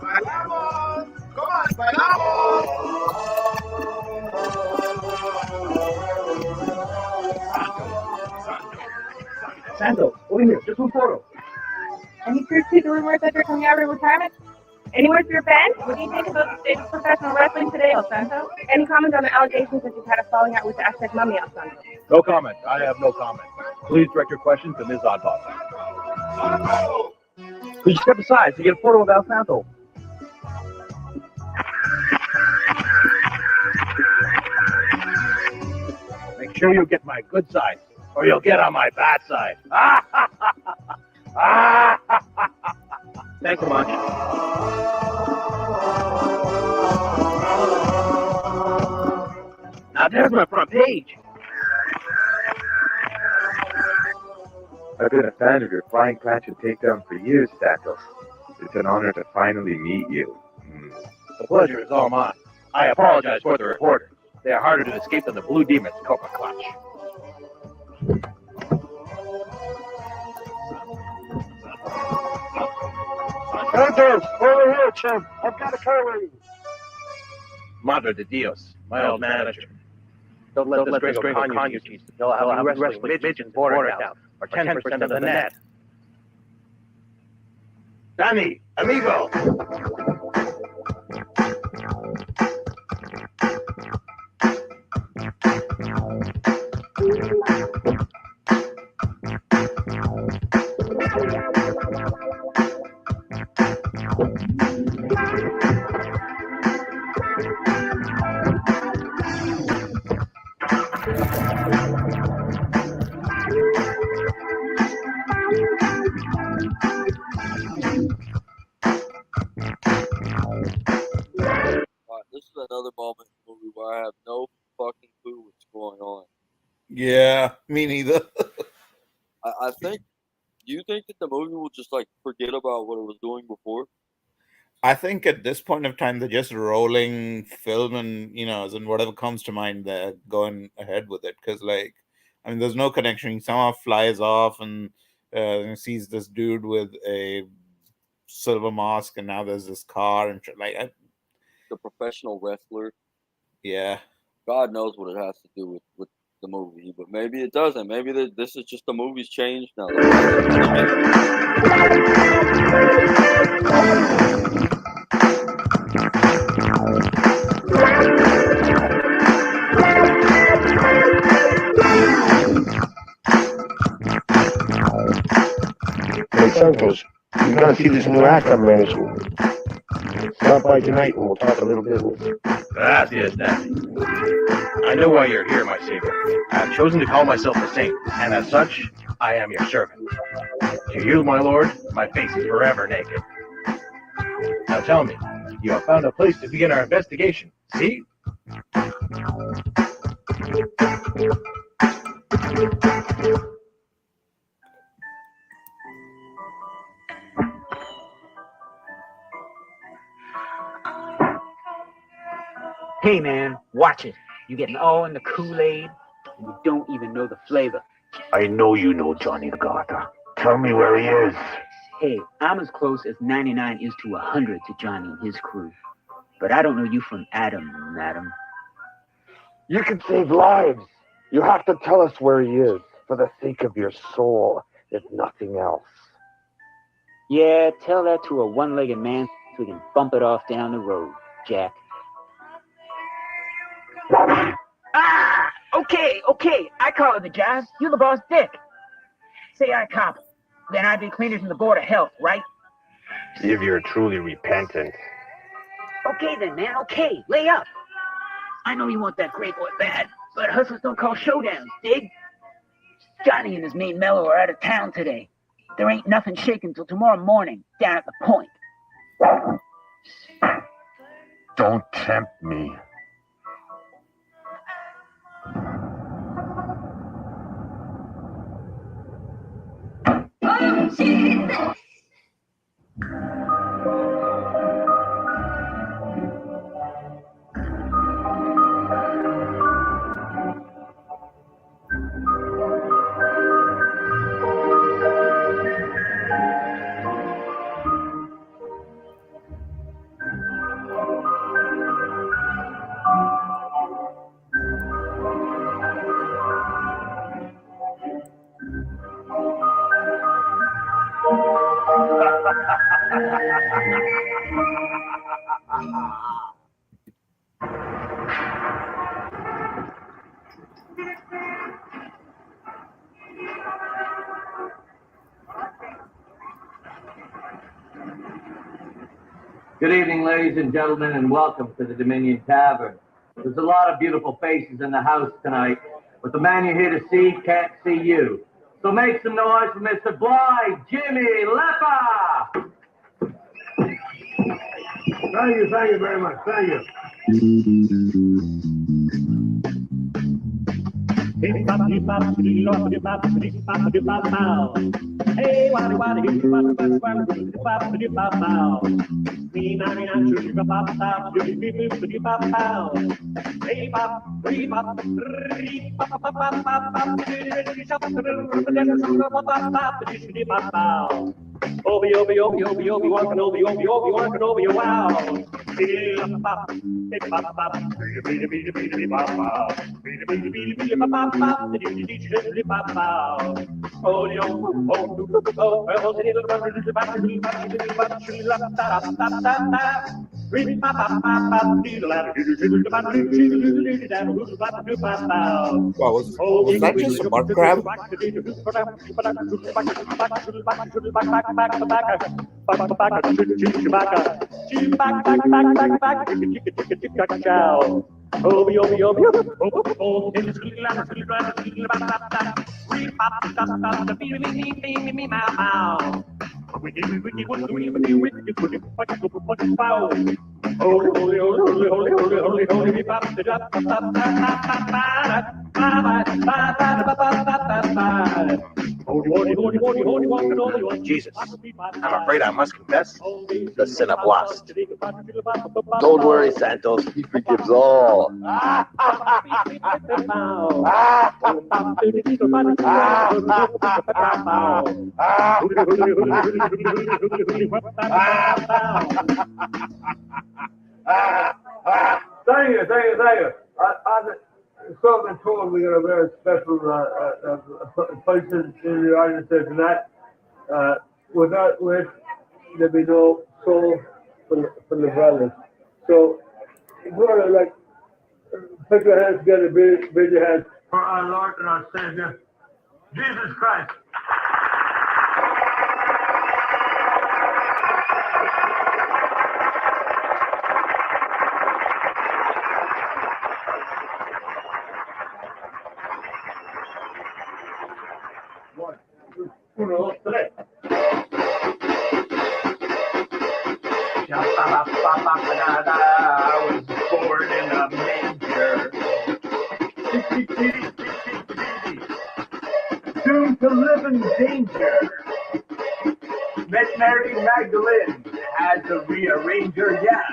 ¡Bailamos! ¡Coman, bailamos! Santo, over here, just one photo. Any truth to the rumors that you're coming out of retirement? Any words for your fans? What do you think about the state of professional wrestling today, El Santo? Any comments on the allegations that you've had a falling out with the Aztec mummy, El Santo? No comment. I have no comment. Please direct your questions to Ms. Oddpop. Could you step aside to get a photo of El Santo? Make sure you get my good side, or you'll get on my bad side. Thanks a bunch. Now there's my front page. I've been a fan of your flying catch and takedown for years, Santos. It's an honor to finally meet you. The pleasure is all mine. I apologize for the reporters. They are harder to escape than the Blue Demon's Coca Clutch. Santos, over here, chum. I've got a car waiting. Madre de Dios, my old manager. Don't let this Gringo con you tease. They'll have you wrestling with midgets border out, or 10% of the net. Danny, amigo. This is another moment in the movie where I have no fucking clue what's going on. Yeah, me neither. I think. Do you think that the movie will just like forget about what it was doing before? I think at this point of time they're just rolling film and as in whatever comes to mind, they're going ahead with it because there's no connection. He somehow flies off and sees this dude with a silver mask, and now there's this car and shit. The professional wrestler. Yeah. God knows what it has to do with the movie, but maybe it doesn't. Maybe this is just the movie's changed now. Hey, Santos, you gotta see this new act I'm managing. Stop by tonight and we'll talk a little business. Gracias, Daddy. I know why you're here, my savior. I have chosen to call myself a saint, and as such, I am your servant. To you, my lord, my face is forever naked. Now tell me, you have found a place to begin our investigation, see? Hey man, watch it. You're getting all in the Kool-Aid, and you don't even know the flavor. I know you know Johnny Gata. Tell me where he is. Hey, I'm as close as 99 is to 100 to Johnny and his crew. But I don't know you from Adam, madam. You can save lives. You have to tell us where he is, for the sake of your soul, if nothing else. Yeah, tell that to a one-legged man so we can bump it off down the road, Jack. Ah! Okay, I call it the job. You're the boss dick. Say I cop. Then I'd be cleaner than the Board of Health, right? If you're truly repentant. Okay then, man, okay. Lay up. I know you want that great boy bad, but hustlers don't call showdowns, dig? Johnny and his mate Mello are out of town today. There ain't nothing shaking till tomorrow morning, down at the point. Don't tempt me. Good evening, ladies and gentlemen, and welcome to the Dominion Tavern. There's a lot of beautiful faces in the house tonight, but the man you're here to see can't see you. So make some noise for Mr. Bly Jimmy Leppa! Thank you very much. Thank you. Hey, Obi, walking over, wow. Wow, was that just a mud crab? Jesus, I'm afraid I must confess the sin of lust. Don't worry, Santos. He forgives all. Thank you. So I've been told we got a very special person in the audience here tonight. Without which there'd be no soul for the brothers. So if you want to like put your hands together, raise your hands for our Lord and our Savior, Jesus Christ. One, two, three. I was born in a manger. Doomed to live in danger. Met Mary Magdalene. Had to rearrange her, yeah.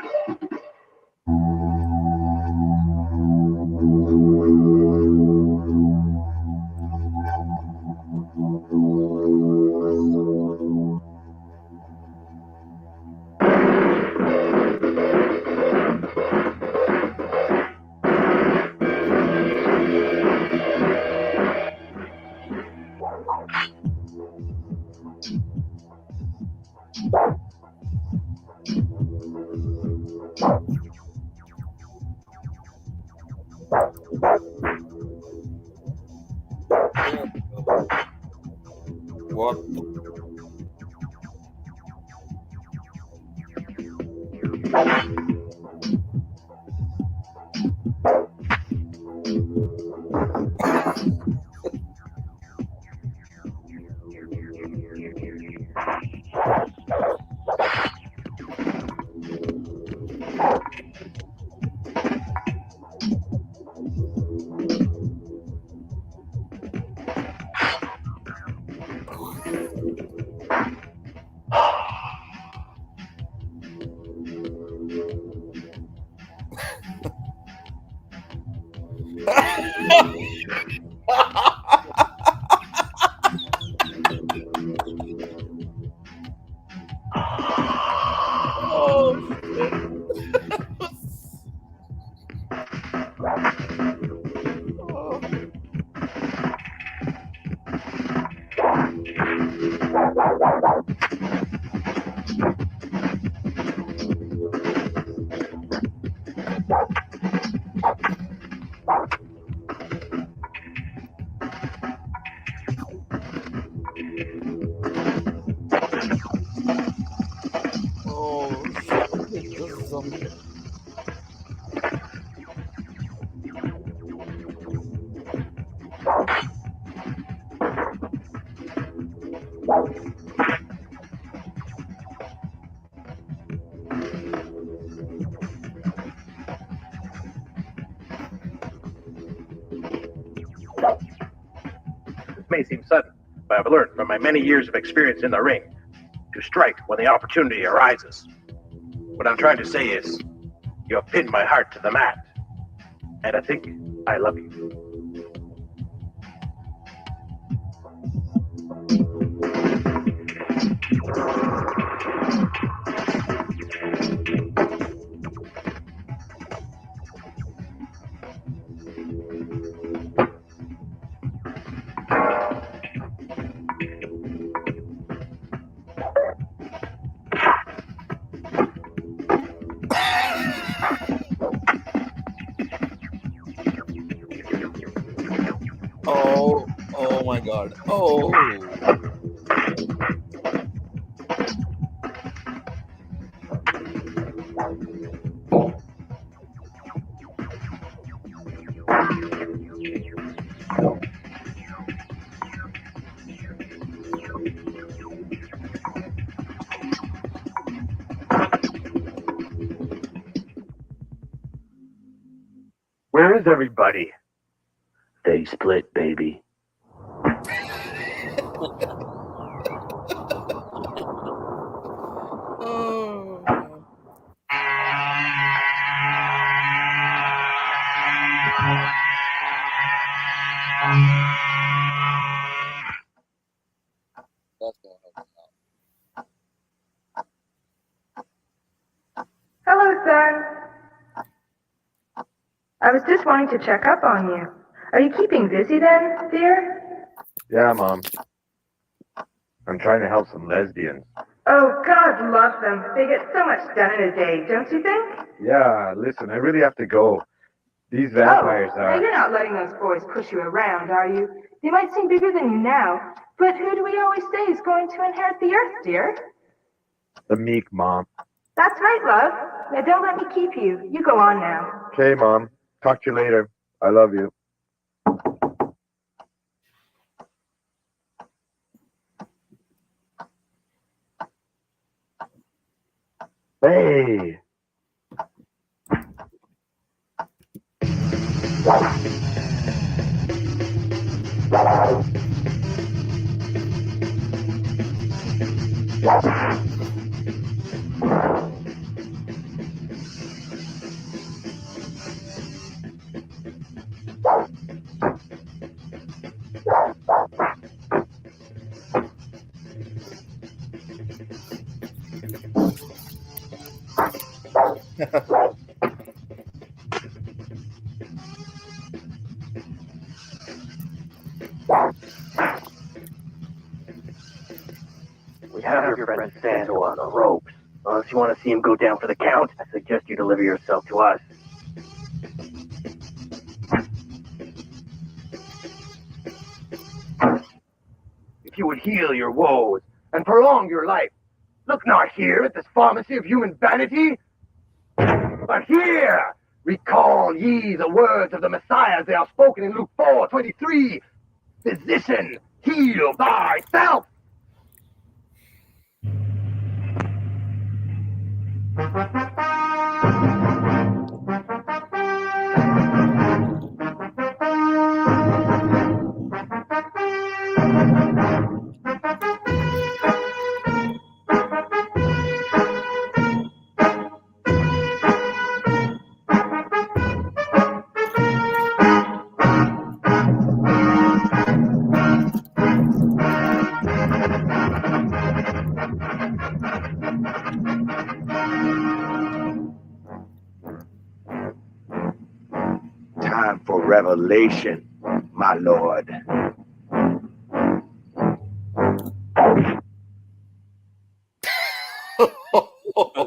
What? Oh shit, this is zombie. This may seem sudden, but I've learned from my many years of experience in the ring to strike when the opportunity arises. What I'm trying to say is, you have pinned my heart to the mat, and I think I love you. Oh my God. Oh. Where is everybody? They split, baby. That's gonna help him out. Hello, son. I was just wanting to check up on you. Are you keeping busy then, dear? Yeah, Mom. I'm trying to help some lesbians. Oh, God love them. They get so much done in a day, don't you think? Yeah, listen, I really have to go. These vampires Now are... you're not letting those boys push you around, are you? They might seem bigger than you now, but who do we always say is going to inherit the earth, dear? the meek, Mom. That's right, love. Now don't let me keep you. You go on now. Okay, Mom. Talk to you later. I love you. Hey! We have your friend Sando on the ropes. Unless you want to see him go down for the count, I suggest you deliver yourself to us. If you would heal your woes and prolong your life, look not here at this pharmacy of human vanity, but here recall ye the words of the Messiah as they are spoken in Luke 4:23. Physician, heal thyself. Time for revelation, my lord.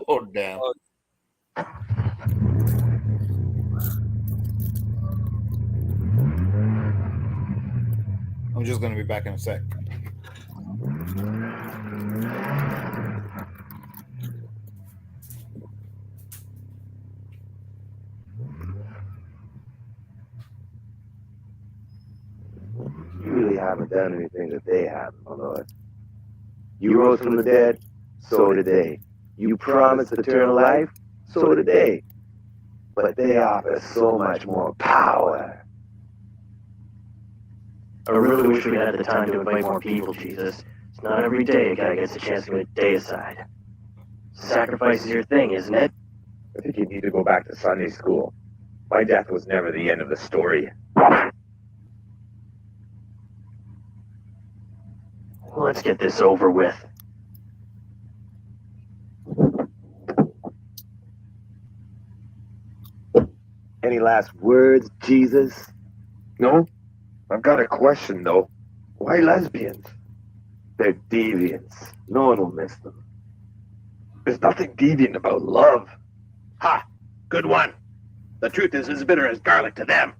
Oh, damn. I'm just going to be back in a sec. You really haven't done anything that they have, my lord. You rose from the dead, so did they. You promised eternal life, so did they. But they offer so much more power. I really wish we had the time to invite more people, Jesus. It's not every day a guy gets a chance to put a day aside. Sacrifice is your thing, isn't it? I think you need to go back to Sunday school. My death was never the end of the story. Let's get this over with. Any last words, Jesus? No? I've got a question, though. Why lesbians? They're deviants. No one will miss them. There's nothing deviant about love. Ha! Good one. The truth is as bitter as garlic to them.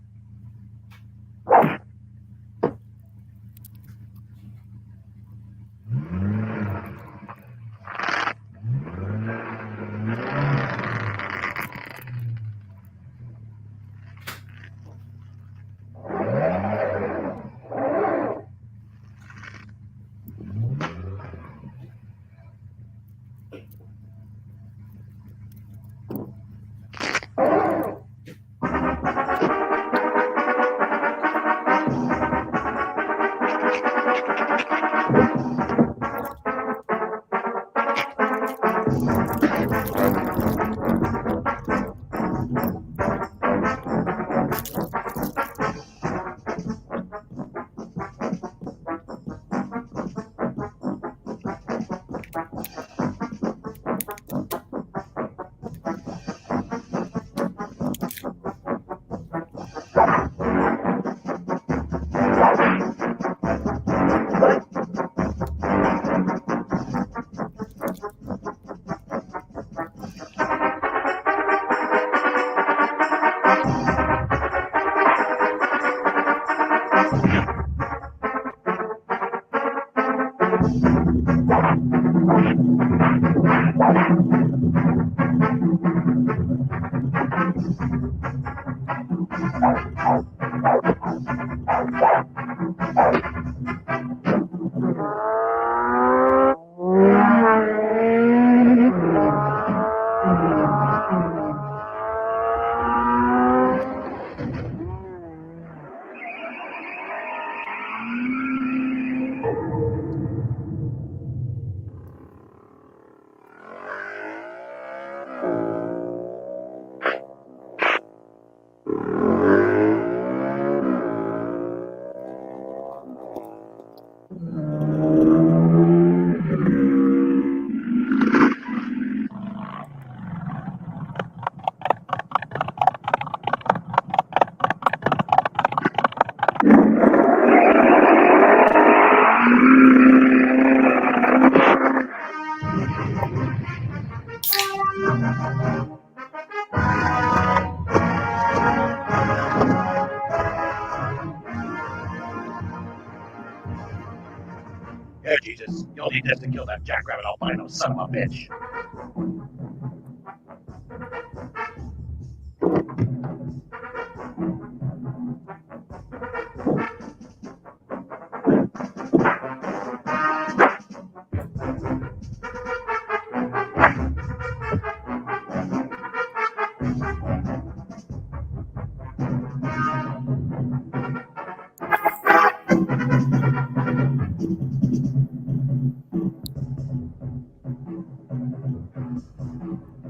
Here, Jesus, you'll need this to kill that jackrabbit albino son of a bitch.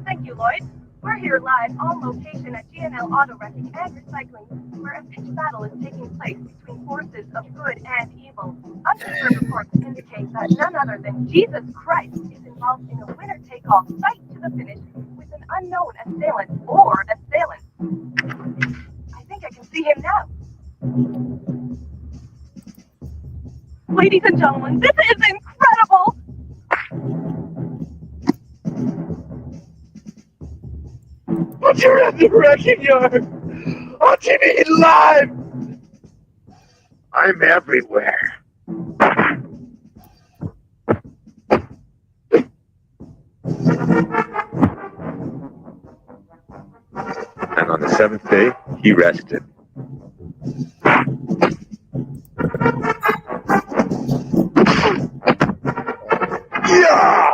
Thank you, Lloyd. We're here live on location at GNL Auto Wrecking and Recycling, where a pitched battle is taking place between forces of good and evil. Unconfirmed reports indicate that none other than Jesus Christ is involved in a winner-take-all fight to the finish with an unknown assailant or assailants. I think I can see him now. Ladies and gentlemen, this is incredible! But you're at the wrecking yard! On TV live! I'm everywhere. And on the seventh day, he rested. Yeah!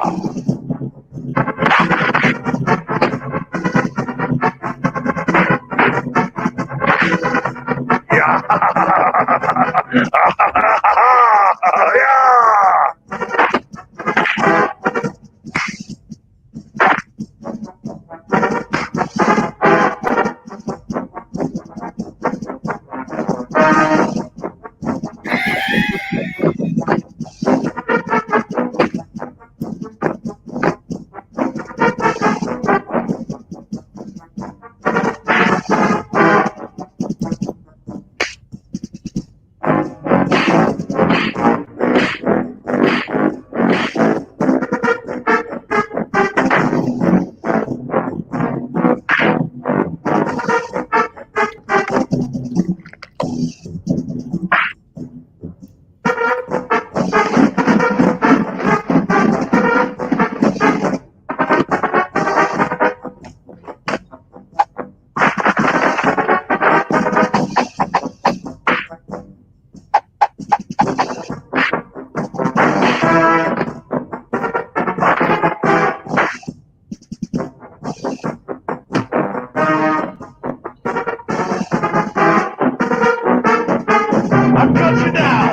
I've got you now!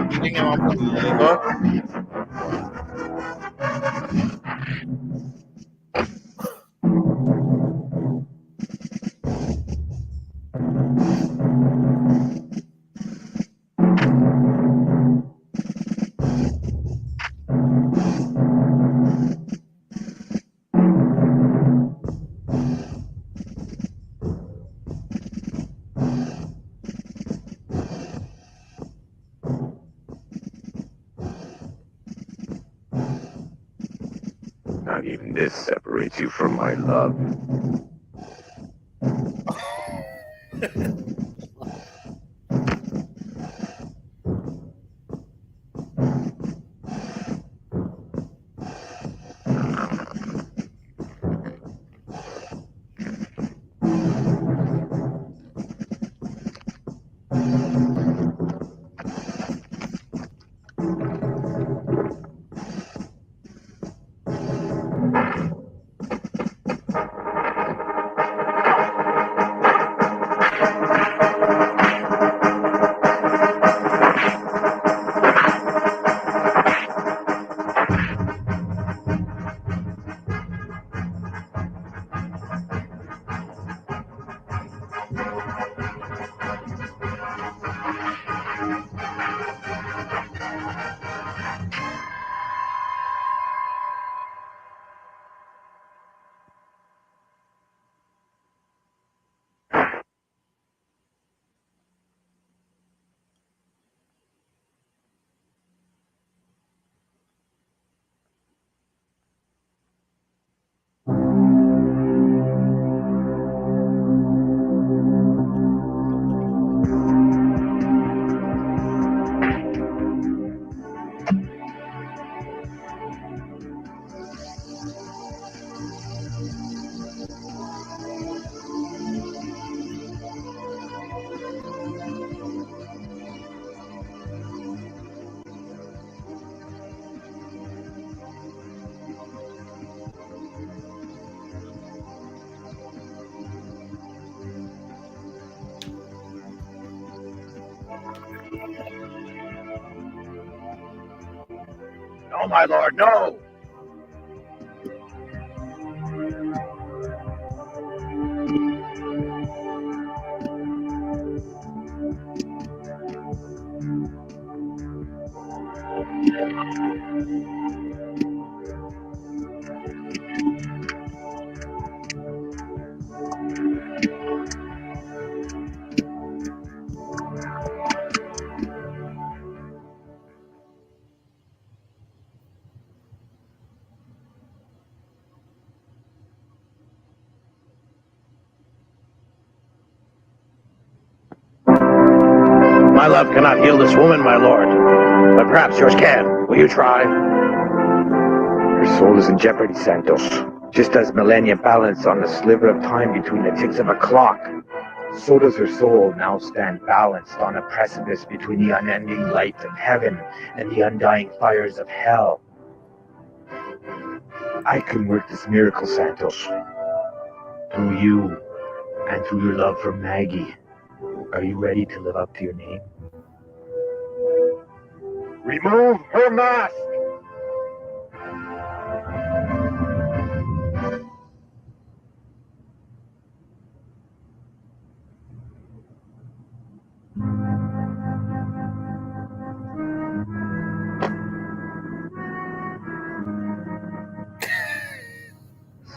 Eating him up with liver. this separates you from my love. No, my lord, no! My love cannot heal this woman, my lord. But perhaps yours can. Will you try? Her soul is in jeopardy, Santos. Just as millennia balance on the sliver of time between the ticks of a clock, so does her soul now stand balanced on a precipice between the unending light of heaven and the undying fires of hell. I can work this miracle, Santos. Through you, and through your love for Maggie. Are you ready to live up to your name? Remove her mask!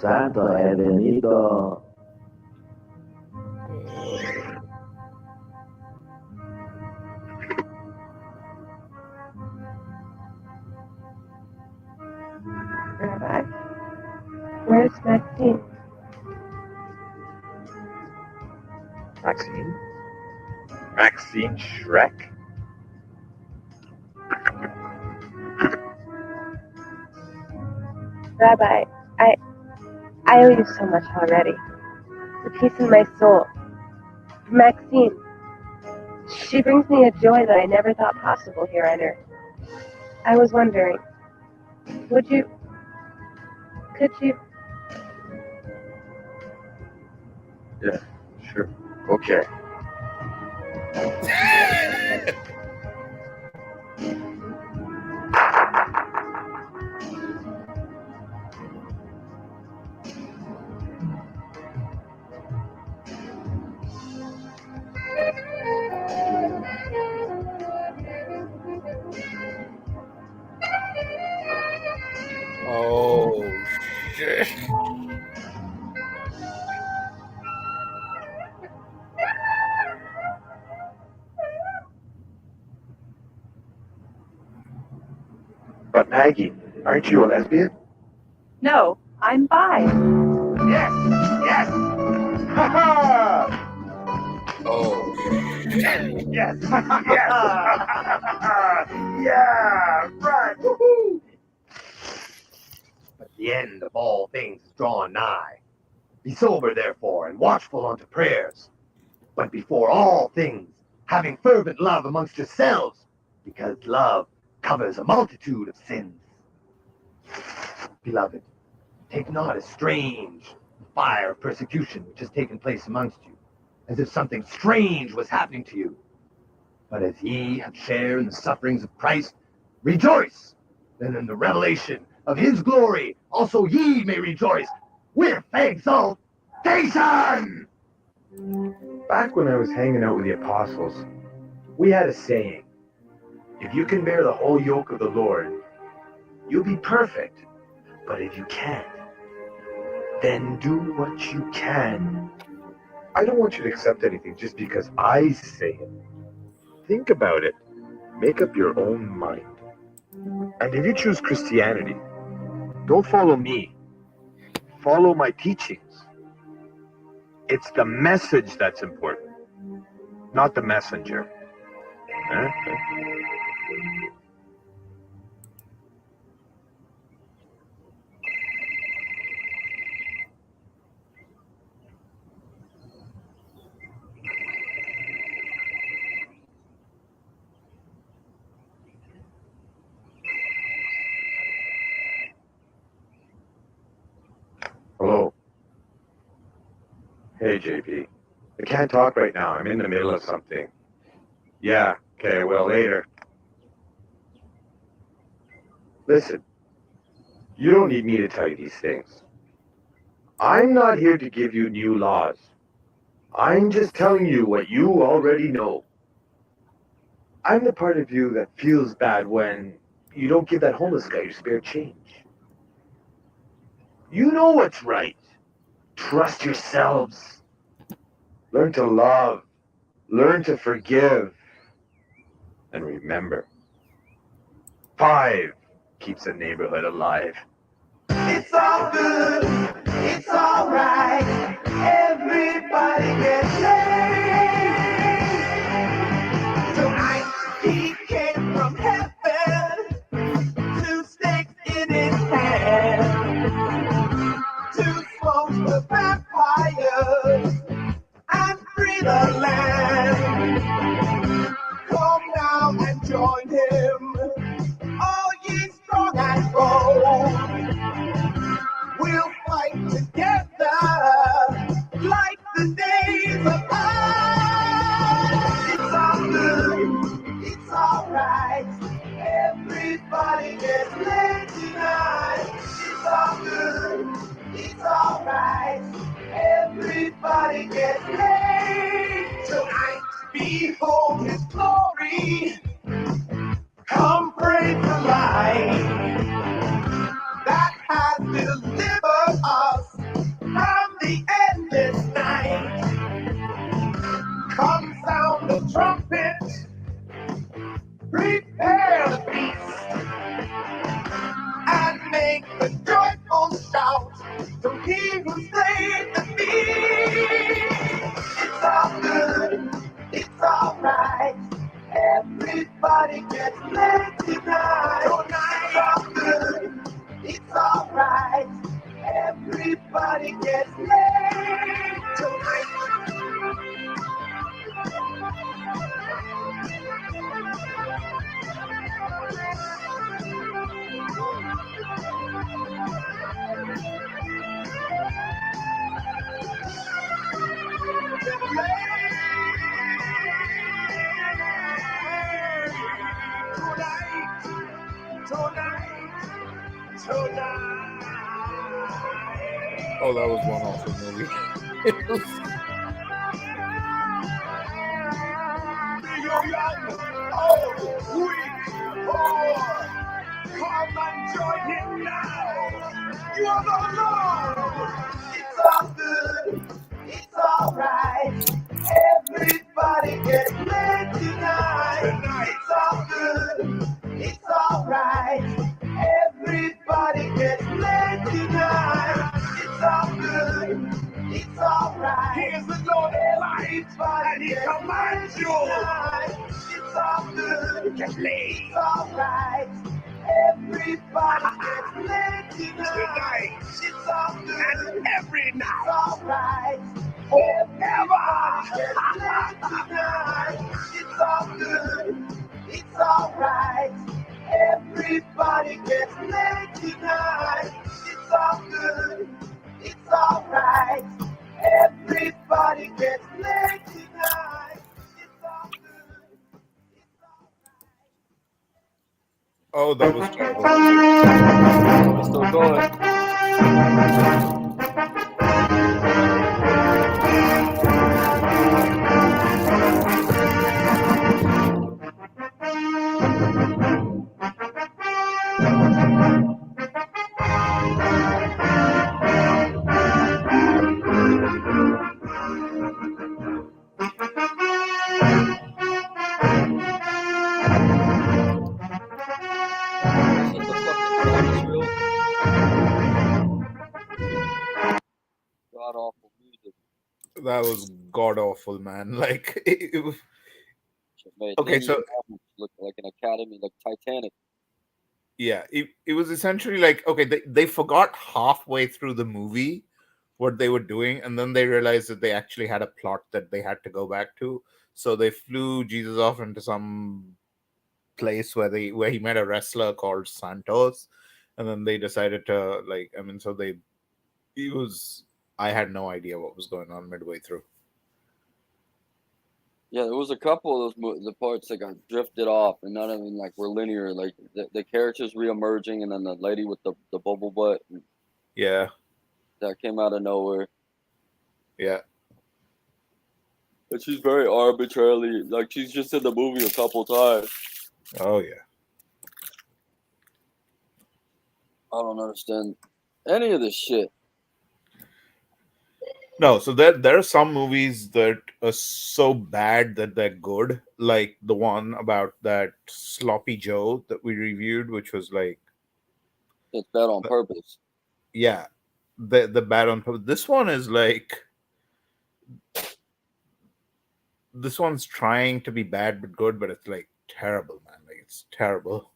Santa ha venido. Rabbi, where's Maxine? Maxine? Maxine Shrek? Rabbi, I owe you so much already. The peace in my soul. Maxine. She brings me a joy that I never thought possible here on Earth. I was wondering, could you? Yeah, sure. Okay. Oh, shit. But Maggie, aren't you a lesbian? No, I'm by. Yes, yes. Ha ha! Oh. Yes, yes. Yeah, right. Woohoo! But the end of all things is drawn nigh. Be sober, therefore, and watchful unto prayers. But before all things, having fervent love amongst yourselves, because love covers a multitude of sins. Beloved, take not as strange the fire of persecution which has taken place amongst you, as if something strange was happening to you. But as ye have shared in the sufferings of Christ, rejoice, that in the revelation of his glory also ye may rejoice with exultation! Back when I was hanging out with the apostles, we had a saying, if you can bear the whole yoke of the Lord, you'll be perfect. But if you can't, then do what you can. I don't want you to accept anything just because I say it. Think about it. Make up your own mind. And if you choose Christianity, don't follow me. Follow my teachings. It's the message that's important, not the messenger. Huh? Hello. Hey, JP. I can't talk right now. I'm in the middle of something. Yeah, okay, well, later. Listen, you don't need me to tell you these things. I'm not here to give you new laws. I'm just telling you what you already know. I'm the part of you that feels bad when you don't give that homeless guy your spare change. You know what's right. Trust yourselves. Learn to love. Learn to forgive. And remember, 5 keeps a neighborhood alive. It's all good, it's all right. Everybody gets laid. Tonight he came from heaven, 2 sticks in his hand, to smoke the vampires and free the land. Come now and join him, all ye strong and bold. We'll fight together like the days of old. It's all good, it's all right. Everybody gets laid tonight. It's all good, it's all right. Everybody gets laid tonight. Behold his glory. Come praise the light that has delivered us from the endless night. Come sound the trumpet, prepare the feast, and make the joyful shout to he who slayed the beast. It's all good, it's all right. Everybody gets laid tonight. It's all good, it's all right. Everybody gets laid tonight. Oh, that was one awesome movie. Come and join him now. You are the Lord. It's all good. It's all right. Everybody gets laid tonight. It's all good. It's all right. Everybody gets laid tonight. and he commands you. It's all good. Just lay. It's alright. Everybody gets laid tonight. It's all good. And every night. It's alright. Forever. Gets laid tonight. It's all good. It's alright. Everybody gets laid tonight. It's all good. It's alright. Everybody gets laid tonight. It's all good. Oh, that was terrible. We're still going. Isn't the fucking promise real? God awful music. That was god awful, man. Like, Shit made okay, Indian so Army look like an academy, like Titanic. yeah, it was essentially like, okay, they forgot halfway through the movie what they were doing, and then they realized that they actually had a plot that they had to go back to. So they flew Jesus off into some place where he met a wrestler called Santos, and then they decided to, like, I mean, so they he was I had no idea what was going on midway through. Yeah, there was a couple of those the parts that got drifted off, and none of them like were linear. Like the characters reemerging, and then the lady with the bubble butt Yeah, that came out of nowhere. yeah, And she's very arbitrarily, like she's just in the movie a couple times. oh yeah. I don't understand any of this shit. No, so there are some movies that are so bad that they're good, like the one about that Sloppy Joe that we reviewed, which was like, It's bad on purpose. yeah, the bad on purpose. This one is like, this one's trying to be bad but good, but it's like terrible, man. Like, it's terrible.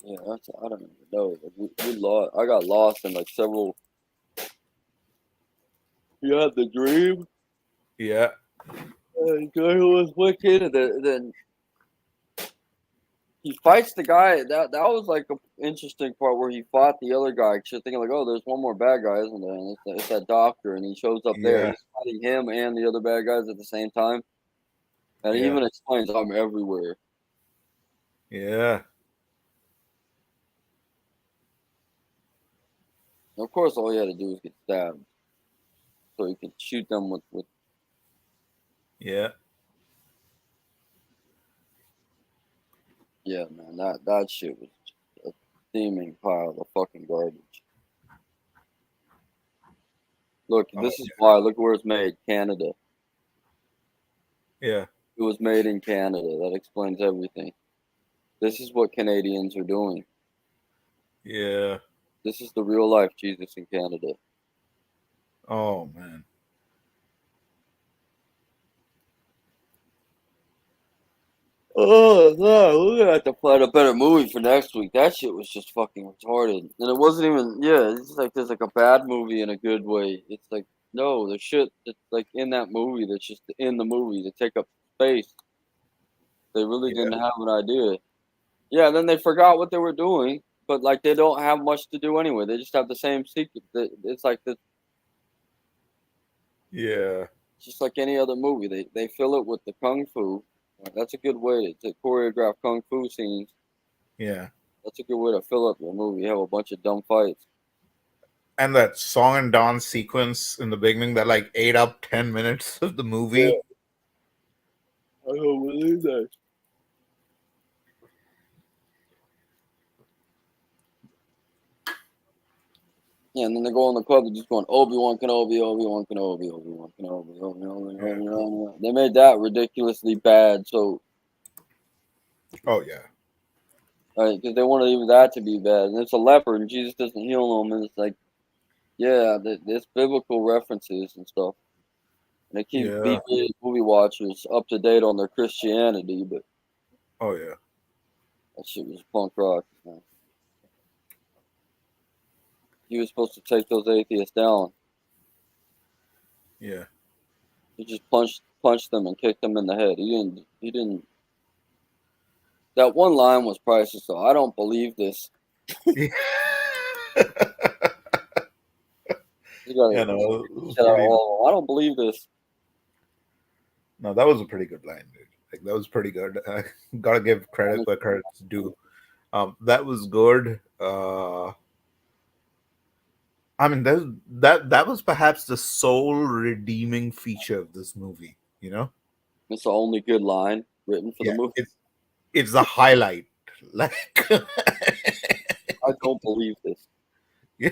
Yeah, I don't even know. Like, we lost. I got lost in like several. You had the dream. Yeah, The guy who was wicked, and then he fights the guy. That was like an interesting part where he fought the other guy. Cause you're thinking like, oh, there's one more bad guy, isn't there? And it's that doctor, and he shows up there. yeah, He's fighting him and the other bad guys at the same time, and he yeah, even explains, "I'm everywhere." yeah, And of course, all he had to do was get stabbed, so he could shoot them with. yeah. Yeah, man, that shit was a steaming pile of fucking garbage. Look, Oh, this is why. Look where it's made, Canada. yeah, It was made in Canada. That explains everything. This is what Canadians are doing. yeah. This is the real life Jesus in Canada. Oh man. Oh, no, we're gonna have to plan a better movie for next week. That shit was just fucking retarded. And it wasn't even, yeah, it's like there's like a bad movie in a good way. It's like, no, there's shit that's like in that movie that's just in the movie to take up space. They really Yeah, didn't have an idea. Yeah, then they forgot what they were doing, but like they don't have much to do anyway. They just have the same sequence. It's like the yeah, just like any other movie. They fill it with the kung fu. That's a good way to choreograph kung fu scenes. yeah. That's a good way to fill up your movie. You have a bunch of dumb fights. And that song and dance sequence in the beginning that like ate up 10 minutes of the Yeah, movie. I don't believe that. Yeah, and then they go in the club. They're just going Obi-Wan Kenobi, Obi-Wan Kenobi, Obi-Wan Kenobi, Obi-Wan Yeah. Kenobi. They made that ridiculously bad. So, Oh yeah. right, because they wanted even that to be bad. And it's a leopard, and Jesus doesn't heal them, and it's like, yeah, there's biblical references and stuff. And they keep Yeah. movie watchers up to date on their Christianity, but Oh yeah. that shit was punk rock, man. He was supposed to take those atheists down. Yeah. He just punched them and kicked them in the head. He didn't. That one line was priceless, though. I don't believe this. Yeah. Yeah, no, it was I pretty. don't believe this. No, that was a pretty good line, dude. Like that was pretty good. Gotta give credit where credit's due. That was good. I mean, that was perhaps the sole redeeming feature of this movie. You know, It's the only good line written for the yeah, movie. it's the highlight. Like, I don't believe this. Yeah.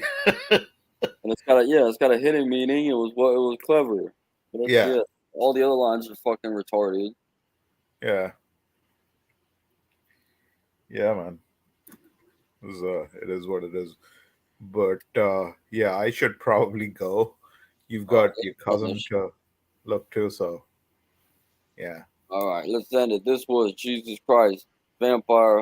And it's got a hidden meaning. It was clever. But that's Yeah. it. All the other lines are fucking retarded. Yeah. Yeah, man. It is what it is. But yeah, I should probably go. You've got your cousin to look to, so yeah. All right, let's end it. This was Jesus Christ, Vampire